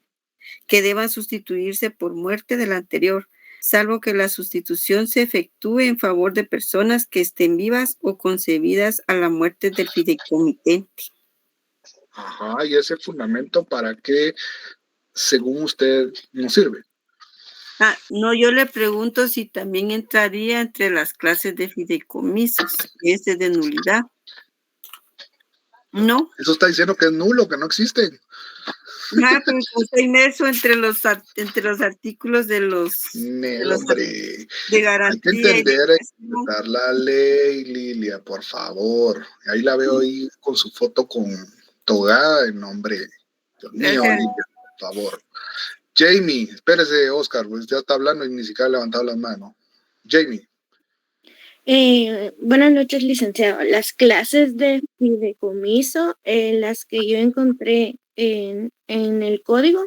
que deban sustituirse por muerte del anterior, salvo que la sustitución se efectúe en favor de personas que estén vivas o concebidas a la muerte del fideicomitente. Ajá, ¿y ese fundamento para qué, según usted, nos sirve? No, yo le pregunto si también entraría entre las clases de fideicomisos, ese de nulidad. No. Eso está diciendo que es nulo, que no existe. Nada, pero está inmerso entre los artículos de de garantía. Hay que entender, interpretar la ley, Lilia, por favor. Ahí la veo ahí con su foto con togada, en nombre. Dios mío, Lilia, por favor. Jamie, espérese, Oscar, pues ya está hablando y ni siquiera ha levantado la mano. Jamie. Buenas noches, licenciado. Las clases de fideicomiso, las que yo encontré en el código,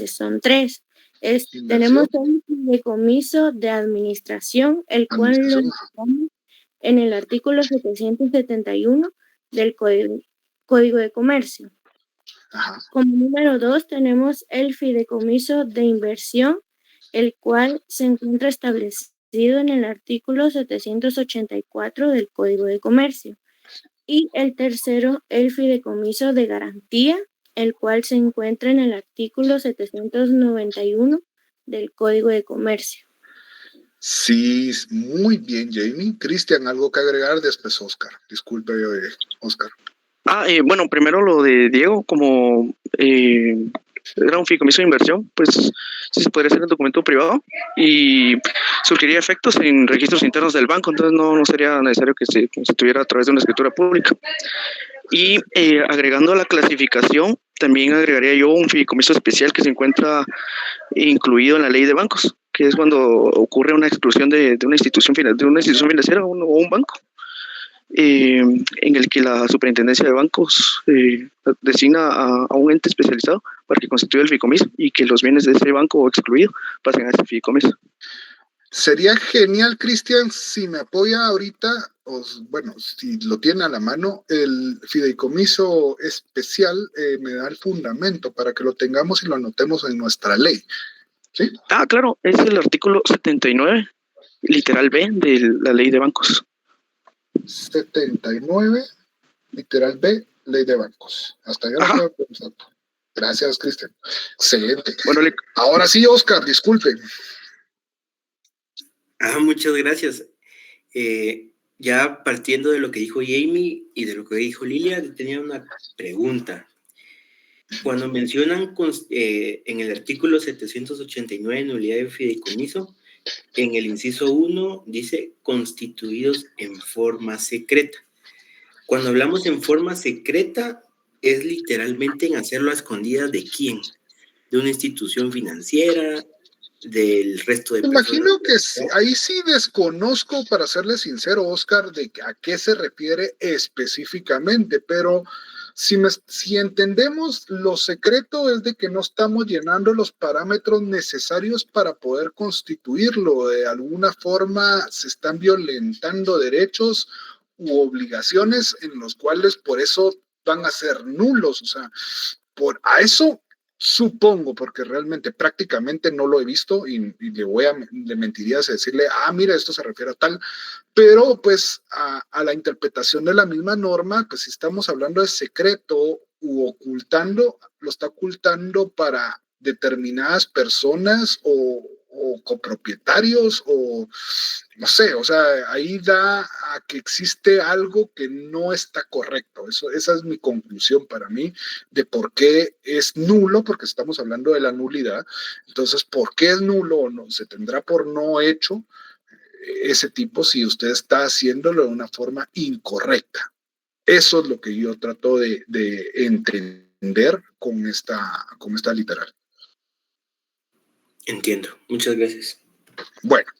son 3. Tenemos un fideicomiso de administración, el cual lo encontramos en el artículo 771 del Código de Comercio. Ajá. Como número 2 tenemos el fideicomiso de inversión, el cual se encuentra establecido en el artículo 784 del Código de Comercio. Y el tercero, el fideicomiso de garantía, el cual se encuentra en el artículo 791 del Código de Comercio. Sí, muy bien, Jamie. Cristian, ¿algo que agregar? Después Oscar. Disculpe, Oscar. Bueno, primero lo de Diego, como era un fideicomiso de inversión, pues sí se podría hacer en documento privado y surgiría efectos en registros internos del banco, entonces no sería necesario que se constituyera a través de una escritura pública. Y agregando a la clasificación, también agregaría yo un fideicomiso especial que se encuentra incluido en la ley de bancos, que es cuando ocurre una exclusión de una institución financiera o un banco. En el que la superintendencia de bancos designa a un ente especializado para que constituya el fideicomiso y que los bienes de ese banco excluido pasen a ese fideicomiso. Sería genial, Cristian, si me apoya ahorita, bueno, si lo tiene a la mano, el fideicomiso especial me da el fundamento para que lo tengamos y lo anotemos en nuestra ley. ¿Sí? Claro, es el artículo 79, literal B, de la ley de bancos. 79, literal B, ley de bancos. Hasta ya lo estoy pensando. Gracias, Cristian. Excelente. Bueno, ahora sí, Oscar, disculpe. Muchas gracias. Ya partiendo de lo que dijo Jamie y de lo que dijo Lilia, tenía una pregunta. Cuando mencionan en el artículo 789, nulidad de fideicomiso, en el inciso 1 dice constituidos en forma secreta. Cuando hablamos en forma secreta, es literalmente en hacerlo a escondidas de quién, de una institución financiera, del resto de personas. Imagino que ahí sí desconozco, para serle sincero, Oscar, de a qué se refiere específicamente, pero si entendemos, lo secreto es de que no estamos llenando los parámetros necesarios para poder constituirlo. De alguna forma se están violentando derechos u obligaciones en los cuales por eso van a ser nulos. O sea, a eso supongo, porque realmente prácticamente no lo he visto y le mentiría si decirle, mira, esto se refiere a tal, pero pues a la interpretación de la misma norma, pues si estamos hablando de secreto u ocultando, lo está ocultando para determinadas personas o copropietarios o no sé, o sea, ahí da a que existe algo que no está correcto. Esa es mi conclusión para mí de por qué es nulo, porque estamos hablando de la nulidad. Entonces, ¿por qué es nulo o no? Se tendrá por no hecho ese tipo si usted está haciéndolo de una forma incorrecta. Eso es lo que yo trato de entender con esta literal. Entiendo. Muchas gracias. Bueno,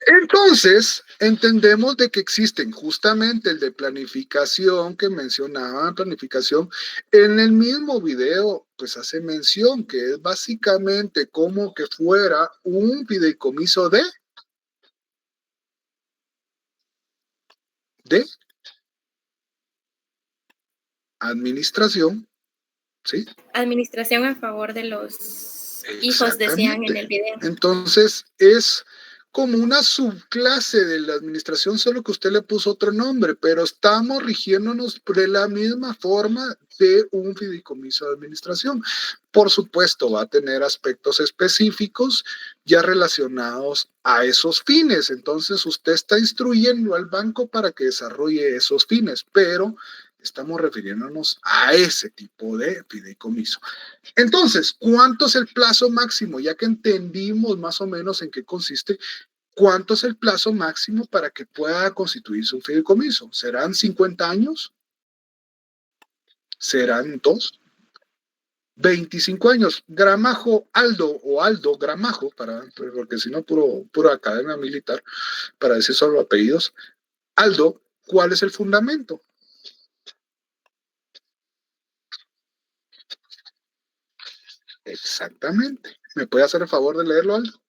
entonces entendemos de que existen justamente el de planificación que mencionaba, planificación. En el mismo video, pues hace mención que es básicamente como que fuera un fideicomiso de administración, ¿sí? Administración a favor de los hijos, decían en el video. Entonces es como una subclase de la administración, solo que usted le puso otro nombre, pero estamos rigiéndonos de la misma forma de un fideicomiso de administración. Por supuesto, va a tener aspectos específicos ya relacionados a esos fines. Entonces, usted está instruyendo al banco para que desarrolle esos fines, pero Estamos refiriéndonos a ese tipo de fideicomiso. Entonces, ¿cuánto es el plazo máximo? Ya que entendimos más o menos en qué consiste, ¿cuánto es el plazo máximo para que pueda constituirse un fideicomiso? ¿Serán 50 años? ¿Serán 2? 25 años. Gramajo Aldo o Aldo Gramajo, porque si no, puro academia militar, para decir solo apellidos. Aldo, ¿cuál es el fundamento? Exactamente. ¿Me puede hacer el favor de leerlo, Aldo?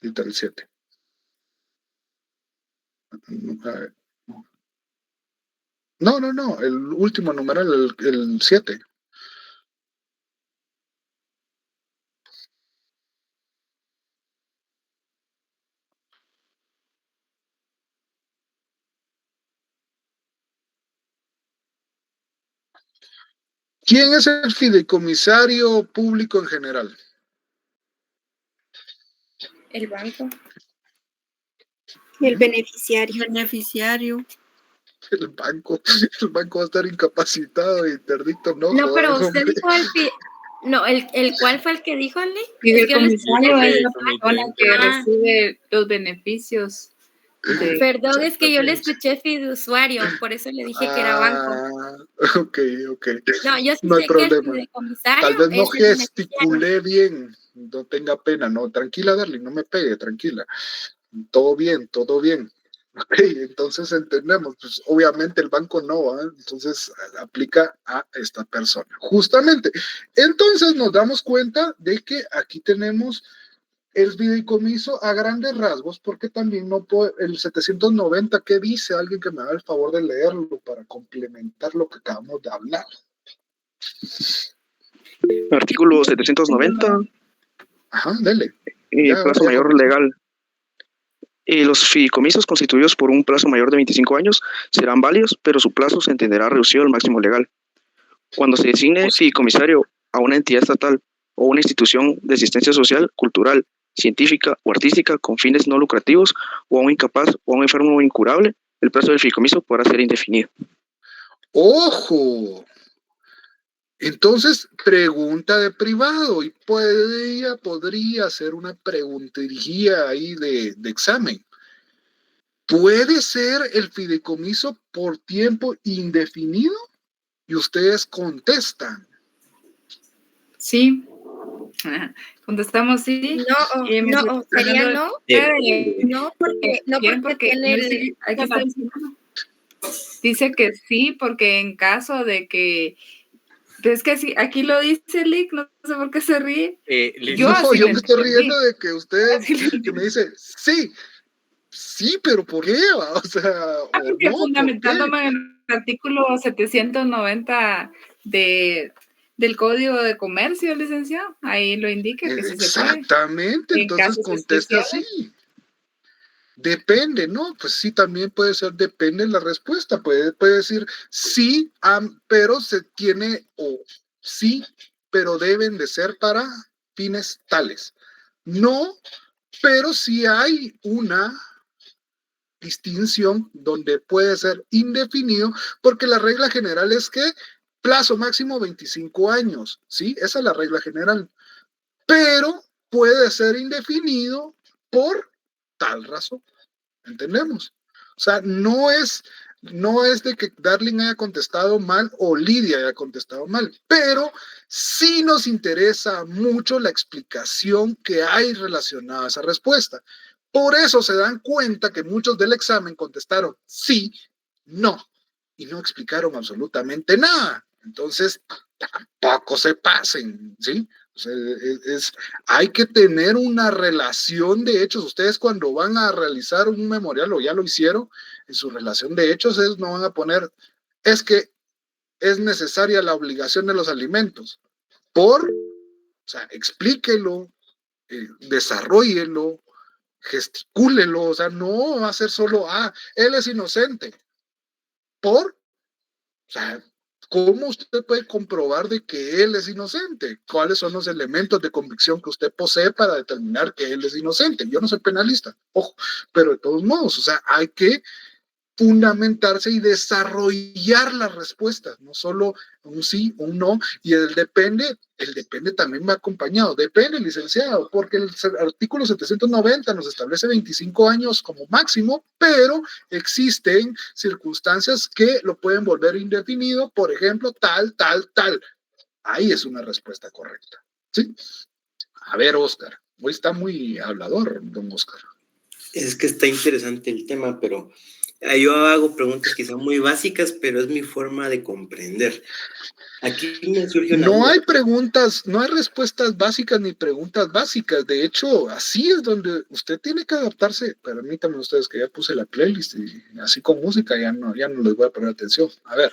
Literal 7. No, el último numeral, el 7. ¿Quién es el fideicomisario público en general? El banco. El beneficiario. El banco va a estar incapacitado e interdicto, ¿no? No, pero usted dijo el ¿cuál fue el que dijo, Ale? Fideicomisario es la persona que recibe los beneficios. Perdón, es que yo le escuché fiduciario, por eso le dije que era banco. Ok. No, yo sí No hay sé que el problema. fideicomisario Tal vez no es el gesticulé bien. No tenga pena, no. Tranquila, Darly, no me pegue, tranquila. Todo bien. Ok, entonces entendemos, pues obviamente el banco no, entonces aplica a esta persona. Justamente, entonces nos damos cuenta de que aquí tenemos el fideicomiso a grandes rasgos, porque también no puede, el 790, ¿qué dice? Alguien que me haga el favor de leerlo para complementar lo que acabamos de hablar. Artículo 790. Ajá, dele. Plazo mayor legal. Los fideicomisos constituidos por un plazo mayor de 25 años serán válidos, pero su plazo se entenderá reducido al máximo legal. Cuando se designe fideicomisario a una entidad estatal o una institución de asistencia social, cultural, científica o artística con fines no lucrativos, o a un incapaz o a un enfermo incurable, el plazo del fideicomiso podrá ser indefinido. ¡Ojo! Entonces, pregunta de privado, y podría ser una preguntería ahí de examen. ¿Puede ser el fideicomiso por tiempo indefinido? Y ustedes contestan. Sí. Contestamos sí. No, sería no. No, porque tiene dice que sí, porque en caso de que es que sí, aquí lo dice Lick, no sé por qué se ríe. Yo me estoy riendo de que usted que me dice sí, pero ¿por qué? O sea, porque fundamentándome en el artículo 790 del Código de Comercio, licenciado, ahí lo indica que sí se puede. Exactamente, entonces contesta así. Depende, ¿no? Pues sí, también puede ser, depende la respuesta. Puede decir sí, pero se tiene, o sí, pero deben de ser para fines tales. No, pero sí hay una distinción donde puede ser indefinido, porque la regla general es que plazo máximo 25 años, ¿sí? Esa es la regla general. Pero puede ser indefinido por tal razón. ¿Entendemos? O sea, no es de que Darling haya contestado mal o Lidia haya contestado mal, pero sí nos interesa mucho la explicación que hay relacionada a esa respuesta. Por eso se dan cuenta que muchos del examen contestaron sí, no, y no explicaron absolutamente nada. Entonces, tampoco se pasen, ¿sí? O sea, hay que tener una relación de hechos. Ustedes cuando van a realizar un memorial o ya lo hicieron, en su relación de hechos no van a poner, es que es necesaria la obligación de los alimentos. O sea, explíquelo, desarróllelo, gesticúlelo, o sea, no va a ser solo, él es inocente. O sea, ¿cómo usted puede comprobar de que él es inocente? ¿Cuáles son los elementos de convicción que usted posee para determinar que él es inocente? Yo no soy penalista, ojo, pero de todos modos, o sea, hay que fundamentarse y desarrollar las respuestas, no solo un sí, un no, y el depende también va acompañado, depende, licenciado, porque el artículo 790 nos establece 25 años como máximo, pero existen circunstancias que lo pueden volver indefinido, por ejemplo, tal. Ahí es una respuesta correcta, ¿sí? A ver, Oscar, hoy está muy hablador, don Oscar. Es que está interesante el tema, pero yo hago preguntas que son muy básicas, pero es mi forma de comprender. Aquí me surge una No hay preguntas, no hay respuestas básicas ni preguntas básicas. De hecho, así es donde usted tiene que adaptarse. Permítanme ustedes que ya puse la playlist y así con música ya no les voy a poner atención. A ver,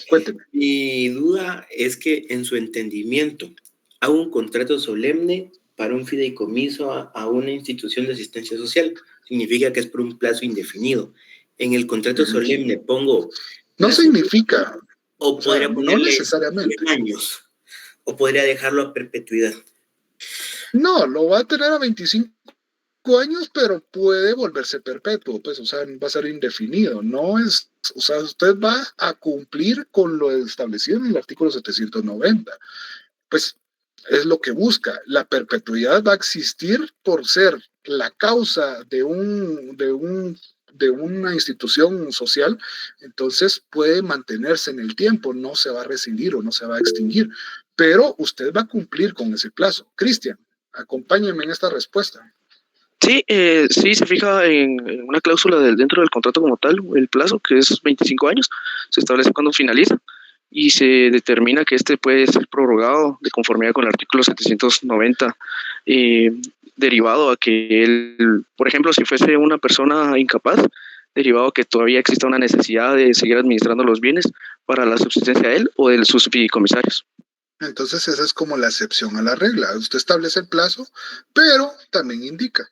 cuénteme. Mi duda es que en su entendimiento, hago un contrato solemne para un fideicomiso a una institución de asistencia social. Significa que es por un plazo indefinido. En el contrato solemne pongo... No significa... O podría ponerle no necesariamente 100 años, o podría dejarlo a perpetuidad. No, lo va a tener a 25 años, pero puede volverse perpetuo, pues, o sea, va a ser indefinido. No es, o sea, usted va a cumplir con lo establecido en el artículo 790. Pues es lo que busca. La perpetuidad va a existir por ser la causa de una institución social, entonces puede mantenerse en el tiempo, no se va a rescindir o no se va a extinguir, pero usted va a cumplir con ese plazo. Cristian, acompáñeme en esta respuesta. Sí, sí, se fija en una cláusula dentro del contrato como tal, el plazo, que es 25 años, se establece cuando finaliza y se determina que este puede ser prorrogado de conformidad con el artículo 790, derivado a que él, por ejemplo, si fuese una persona incapaz, derivado a que todavía exista una necesidad de seguir administrando los bienes para la subsistencia de él o de sus fideicomisarios. Entonces esa es como la excepción a la regla. Usted establece el plazo, pero también indica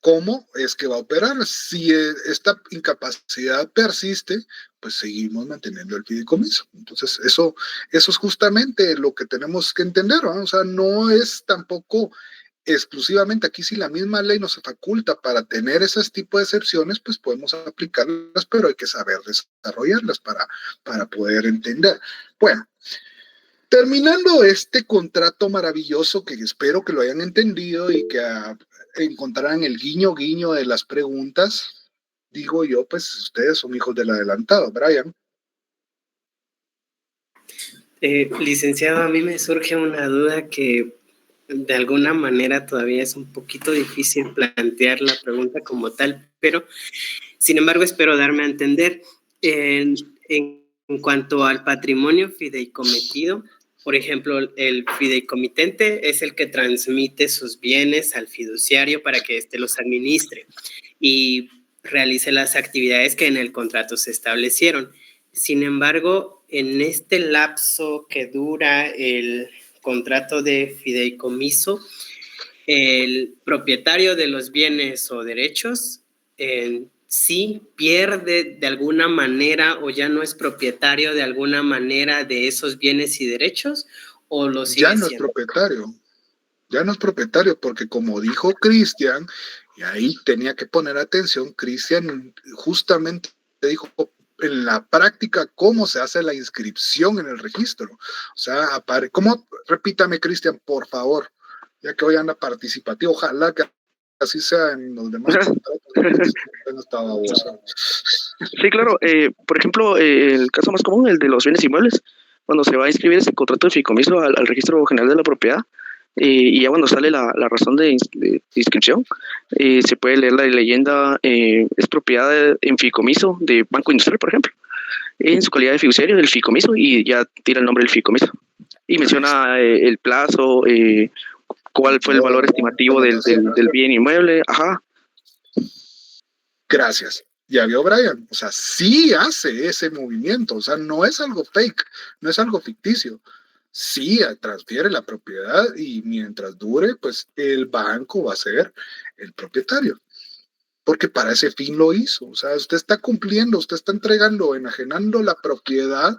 cómo es que va a operar. Si esta incapacidad persiste, pues seguimos manteniendo el fideicomiso. Entonces eso es justamente lo que tenemos que entender, ¿no? O sea, no es tampoco exclusivamente aquí, si la misma ley nos faculta para tener ese tipo de excepciones, pues podemos aplicarlas, pero hay que saber desarrollarlas para poder entender. Bueno, terminando este contrato maravilloso, que espero que lo hayan entendido y que encontrarán el guiño de las preguntas, digo yo, pues ustedes son hijos del adelantado. Brian. Licenciado, a mí me surge una duda que de alguna manera todavía es un poquito difícil plantear la pregunta como tal, pero sin embargo espero darme a entender. En cuanto al patrimonio fideicometido, por ejemplo, el fideicomitente es el que transmite sus bienes al fiduciario para que éste los administre y realice las actividades que en el contrato se establecieron. Sin embargo, en este lapso que dura el contrato de fideicomiso, el propietario de los bienes o derechos sí pierde de alguna manera o ya no es propietario de alguna manera de esos bienes y derechos, o lo sigue siendo. Ya no es propietario, porque como dijo Cristian, y ahí tenía que poner atención, Cristian justamente dijo en la práctica cómo se hace la inscripción en el registro. O sea, ¿cómo? Repítame, Cristian, por favor, ya que hoy anda participativo, ojalá que así sea en los demás contratos. Sí, claro. Por ejemplo, el caso más común, el de los bienes inmuebles, cuando se va a inscribir ese contrato de fideicomiso al registro general de la propiedad, y ya cuando sale la razón de inscripción, se puede leer la leyenda, es propiedad en fideicomiso de Banco Industrial, por ejemplo, en su calidad de fiduciario del fideicomiso, y ya tira el nombre del fideicomiso. Y menciona el plazo, cuál fue el valor estimativo del bien inmueble. Ajá. Gracias. Ya vio, Brian, o sea, sí hace ese movimiento, o sea, no es algo fake, no es algo ficticio. Sí transfiere la propiedad y mientras dure, pues el banco va a ser el propietario. Porque para ese fin lo hizo. O sea, usted está cumpliendo, usted está entregando, enajenando la propiedad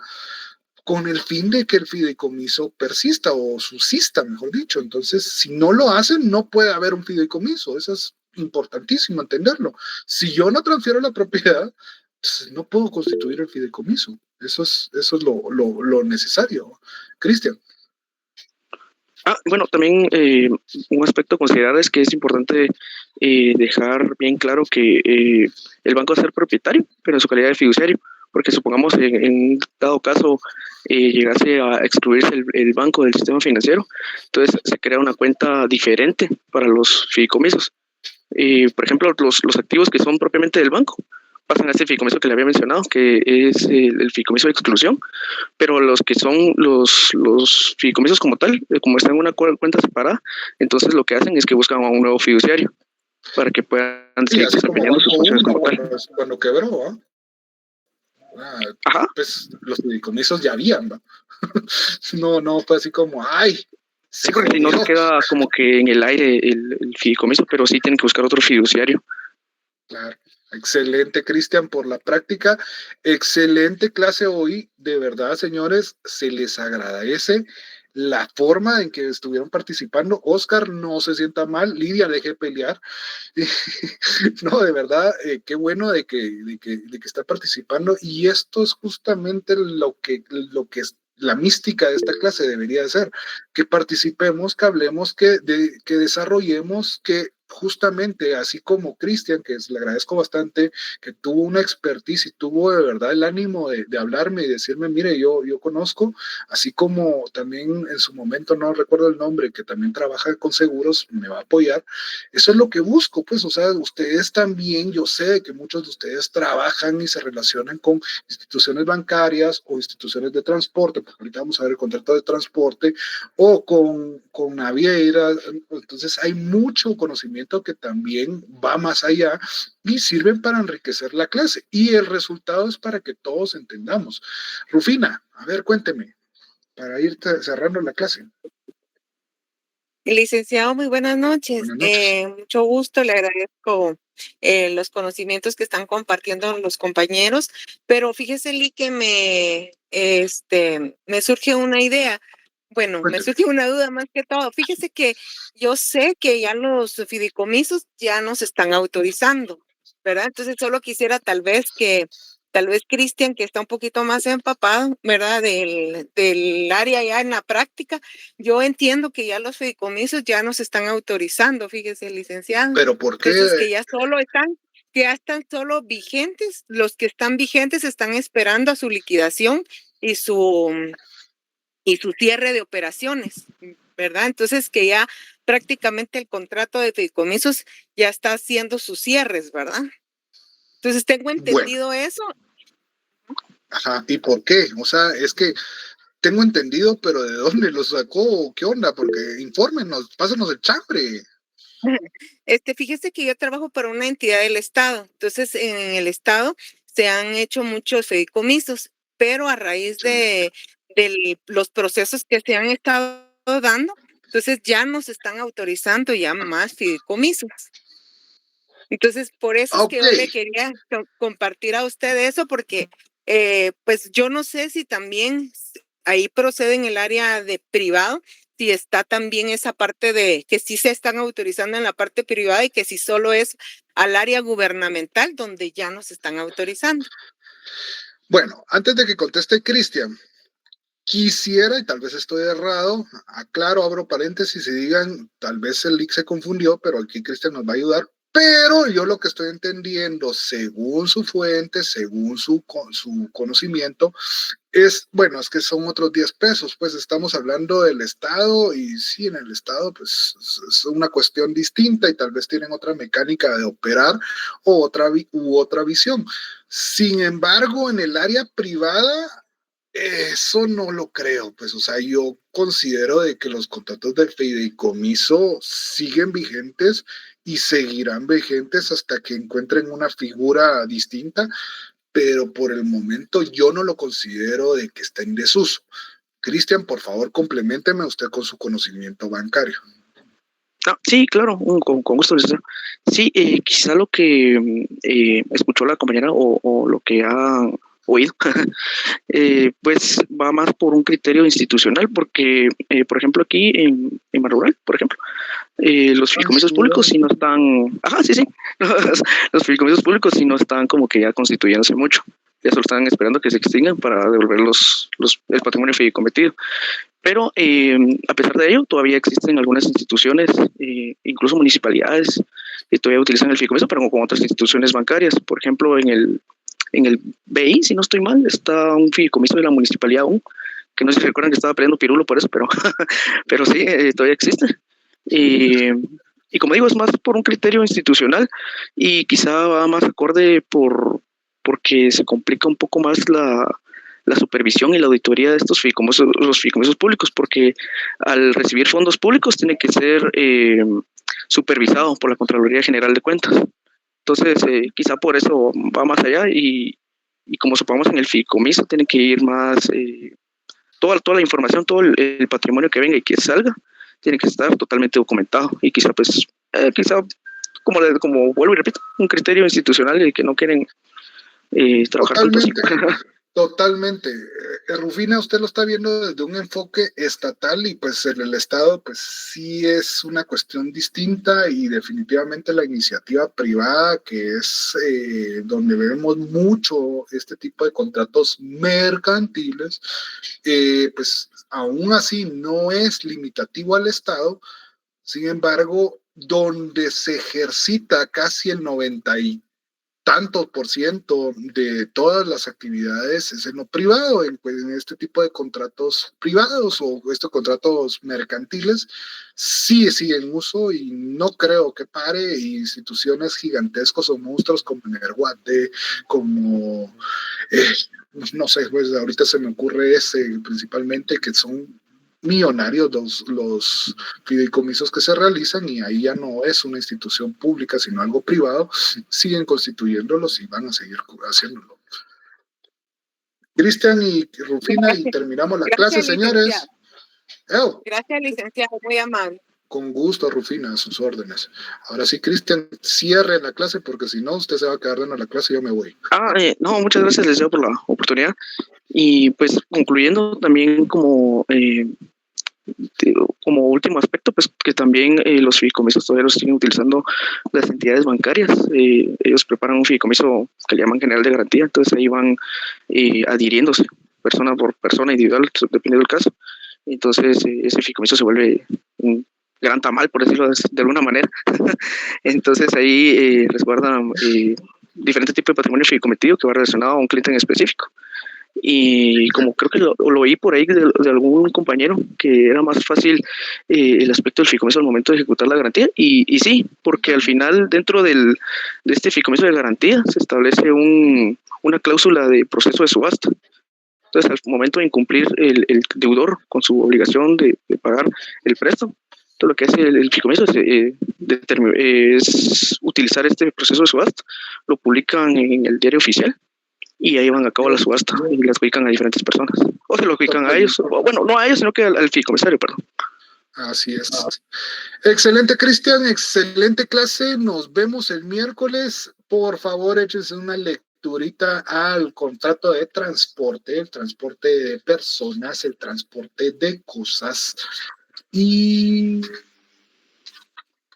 con el fin de que el fideicomiso persista o subsista, mejor dicho. Entonces, si no lo hacen, no puede haber un fideicomiso. Eso es importantísimo entenderlo. Si yo no transfiero la propiedad, pues no puedo constituir el fideicomiso. Eso es lo necesario. Cristian. Bueno, también un aspecto a considerar es que es importante dejar bien claro que el banco va a ser propietario, pero en su calidad de fiduciario, porque supongamos en dado caso llegase a excluirse el banco del sistema financiero, entonces se crea una cuenta diferente para los fideicomisos. Por ejemplo, los activos que son propiamente del banco pasan a este fideicomiso que le había mencionado, que es el fideicomiso de exclusión, pero los que son los fideicomisos como tal, como están en una cuenta separada, entonces lo que hacen es que buscan a un nuevo fiduciario para que puedan seguir desempeñando sus funciones como tal. Cuando quebró, pues los fideicomisos ya habían, ¿no? no fue así como, ¡ay! Sí, porque si no se queda como que en el aire el fideicomiso, pero sí tienen que buscar otro fiduciario. Claro. Excelente, Cristian, por la práctica. Excelente clase hoy. De verdad, señores, se les agradece la forma en que estuvieron participando. Oscar, no se sienta mal. Lidia, deje pelear. No, de verdad, qué bueno de que está participando. Y esto es justamente lo que es la mística de esta clase debería de ser. Que participemos, que hablemos, que desarrollemos, que justamente así como Cristian, que le agradezco bastante, que tuvo una expertise y tuvo de verdad el ánimo de hablarme y decirme, mire, yo conozco, así como también en su momento, no recuerdo el nombre, que también trabaja con seguros, me va a apoyar. Eso es lo que busco, pues, o sea, ustedes también, yo sé que muchos de ustedes trabajan y se relacionan con instituciones bancarias o instituciones de transporte, porque ahorita vamos a ver el contrato de transporte, o con navieras. Entonces hay mucho conocimiento que también va más allá y sirven para enriquecer la clase, y el resultado es para que todos entendamos. Rufina, a ver, cuénteme, para ir cerrando la clase. Licenciado, muy buenas noches. Mucho gusto, le agradezco los conocimientos que están compartiendo los compañeros, pero fíjese, Lee, que me surge una idea. Bueno, me surge una duda más que todo. Fíjese que yo sé que ya los fideicomisos ya nos están autorizando, ¿verdad? Entonces solo quisiera tal vez Cristian, que está un poquito más empapado, ¿verdad? Del área ya en la práctica, yo entiendo que ya los fideicomisos ya nos están autorizando, fíjese, licenciado. ¿Pero por qué? Entonces que ya están solo vigentes, los que están vigentes están esperando a su liquidación y su cierre de operaciones, ¿verdad? Entonces que ya prácticamente el contrato de fideicomisos ya está haciendo sus cierres, ¿verdad? Entonces tengo entendido eso. Ajá, ¿y por qué? O sea, es que tengo entendido, pero ¿de dónde lo sacó? ¿Qué onda? Porque infórmenos, pásanos el chambre. Fíjese que yo trabajo para una entidad del Estado, entonces en el Estado se han hecho muchos fideicomisos, pero a raíz de los procesos que se han estado dando, entonces ya nos están autorizando ya más fideicomisos. Entonces, por eso es que yo le quería compartir a usted eso, porque pues yo no sé si también ahí procede en el área de privado, si está también esa parte de que sí se están autorizando en la parte privada y que si solo es al área gubernamental donde ya nos están autorizando. Bueno, antes de que conteste Cristian, quisiera, y tal vez estoy errado, aclaro, abro paréntesis y digan, tal vez el link se confundió, pero aquí Cristian nos va a ayudar. Pero yo lo que estoy entendiendo, según su fuente, según su conocimiento, es que son otros 10 pesos, pues estamos hablando del Estado, y sí, en el Estado pues es una cuestión distinta y tal vez tienen otra mecánica de operar u otra visión. Sin embargo, en el área privada, eso no lo creo, pues, o sea, yo considero de que los contratos del fideicomiso siguen vigentes y seguirán vigentes hasta que encuentren una figura distinta, pero por el momento yo no lo considero de que está en desuso. Cristian, por favor, compleménteme usted con su conocimiento bancario. Sí, claro, con gusto. Sí, quizá lo que escuchó la compañera o lo que ha oído, pues va más por un criterio institucional, porque, por ejemplo, aquí en Marural, por ejemplo, los fideicomisos públicos si no están, los fideicomisos públicos si no están como que ya constituyéndose mucho, ya solo están esperando que se extingan para devolver el patrimonio fideicometido. Pero a pesar de ello, todavía existen algunas instituciones, incluso municipalidades, que todavía utilizan el fideicomiso, pero con otras instituciones bancarias. Por ejemplo, en el BI, si no estoy mal, está un fideicomiso de la municipalidad aún, que no sé si recuerdan que estaba peleando Pirulo por eso, pero sí, todavía existe. Y como digo, es más por un criterio institucional y quizá va más acorde porque se complica un poco más la supervisión y la auditoría de estos fideicomisos, los fideicomisos públicos, porque al recibir fondos públicos tiene que ser supervisado por la Contraloría General de Cuentas. Entonces, quizá por eso va más allá y como supongamos en el fideicomiso, tiene que ir más, toda la información, todo el patrimonio que venga y que salga, tiene que estar totalmente documentado y quizá como vuelvo y repito, un criterio institucional y que no quieren trabajar tanto así. Totalmente. Rufina, usted lo está viendo desde un enfoque estatal y pues en el Estado pues sí es una cuestión distinta y definitivamente la iniciativa privada que es donde vemos mucho este tipo de contratos mercantiles, pues aún así no es limitativo al Estado, sin embargo, donde se ejercita casi el 90 y tanto por ciento de todas las actividades es en lo privado, en este tipo de contratos privados o estos contratos mercantiles, sí siguen uso y no creo que pare. Instituciones gigantescos o monstruos como Energuate, como, no sé, pues ahorita se me ocurre principalmente que son millonarios los fideicomisos que se realizan y ahí ya no es una institución pública sino algo privado, siguen constituyéndolos y van a seguir haciéndolo. Cristian y Rufina, gracias. Y terminamos la clase, señores. Gracias, licenciado, muy amable. Con gusto, Rufina, a sus órdenes. Ahora sí, Cristian, cierre la clase porque si no, usted se va a quedar dando la clase y yo me voy. No, muchas gracias, les por la oportunidad. Y pues concluyendo también como último aspecto, pues que también los fideicomisos todavía los siguen utilizando las entidades bancarias. Ellos preparan un fideicomiso que le llaman general de garantía, entonces ahí van adhiriéndose persona por persona individual, dependiendo del caso. Entonces ese fideicomiso se vuelve un gran tamal, por decirlo de alguna manera. Entonces ahí resguardan diferentes tipos de patrimonio fideicometido que va relacionado a un cliente en específico. Y como creo que lo oí por ahí de algún compañero, que era más fácil el aspecto del fideicomiso al momento de ejecutar la garantía, y sí, porque al final dentro de este fideicomiso de garantía se establece una cláusula de proceso de subasta. Entonces al momento de incumplir el deudor con su obligación de pagar el préstamo, todo lo que hace el fideicomiso es utilizar este proceso de subasta, lo publican en el diario oficial y ahí van a cabo la subasta y las ubican a diferentes personas. O se lo ubican a ellos, bueno, no a ellos, sino que al fideicomisario, perdón. Así es. Excelente, Cristian, excelente clase. Nos vemos el miércoles. Por favor, échense una lecturita al contrato de transporte, el transporte de personas, el transporte de cosas. Y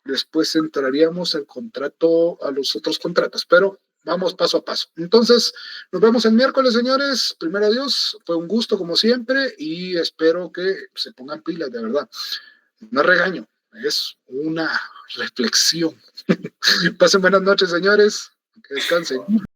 después entraríamos al contrato, a los otros contratos, pero vamos paso a paso. Entonces, nos vemos el miércoles, señores. Primero Dios, fue un gusto como siempre y espero que se pongan pilas, de verdad. No regaño, es una reflexión. Pasen buenas noches, señores. Que descansen.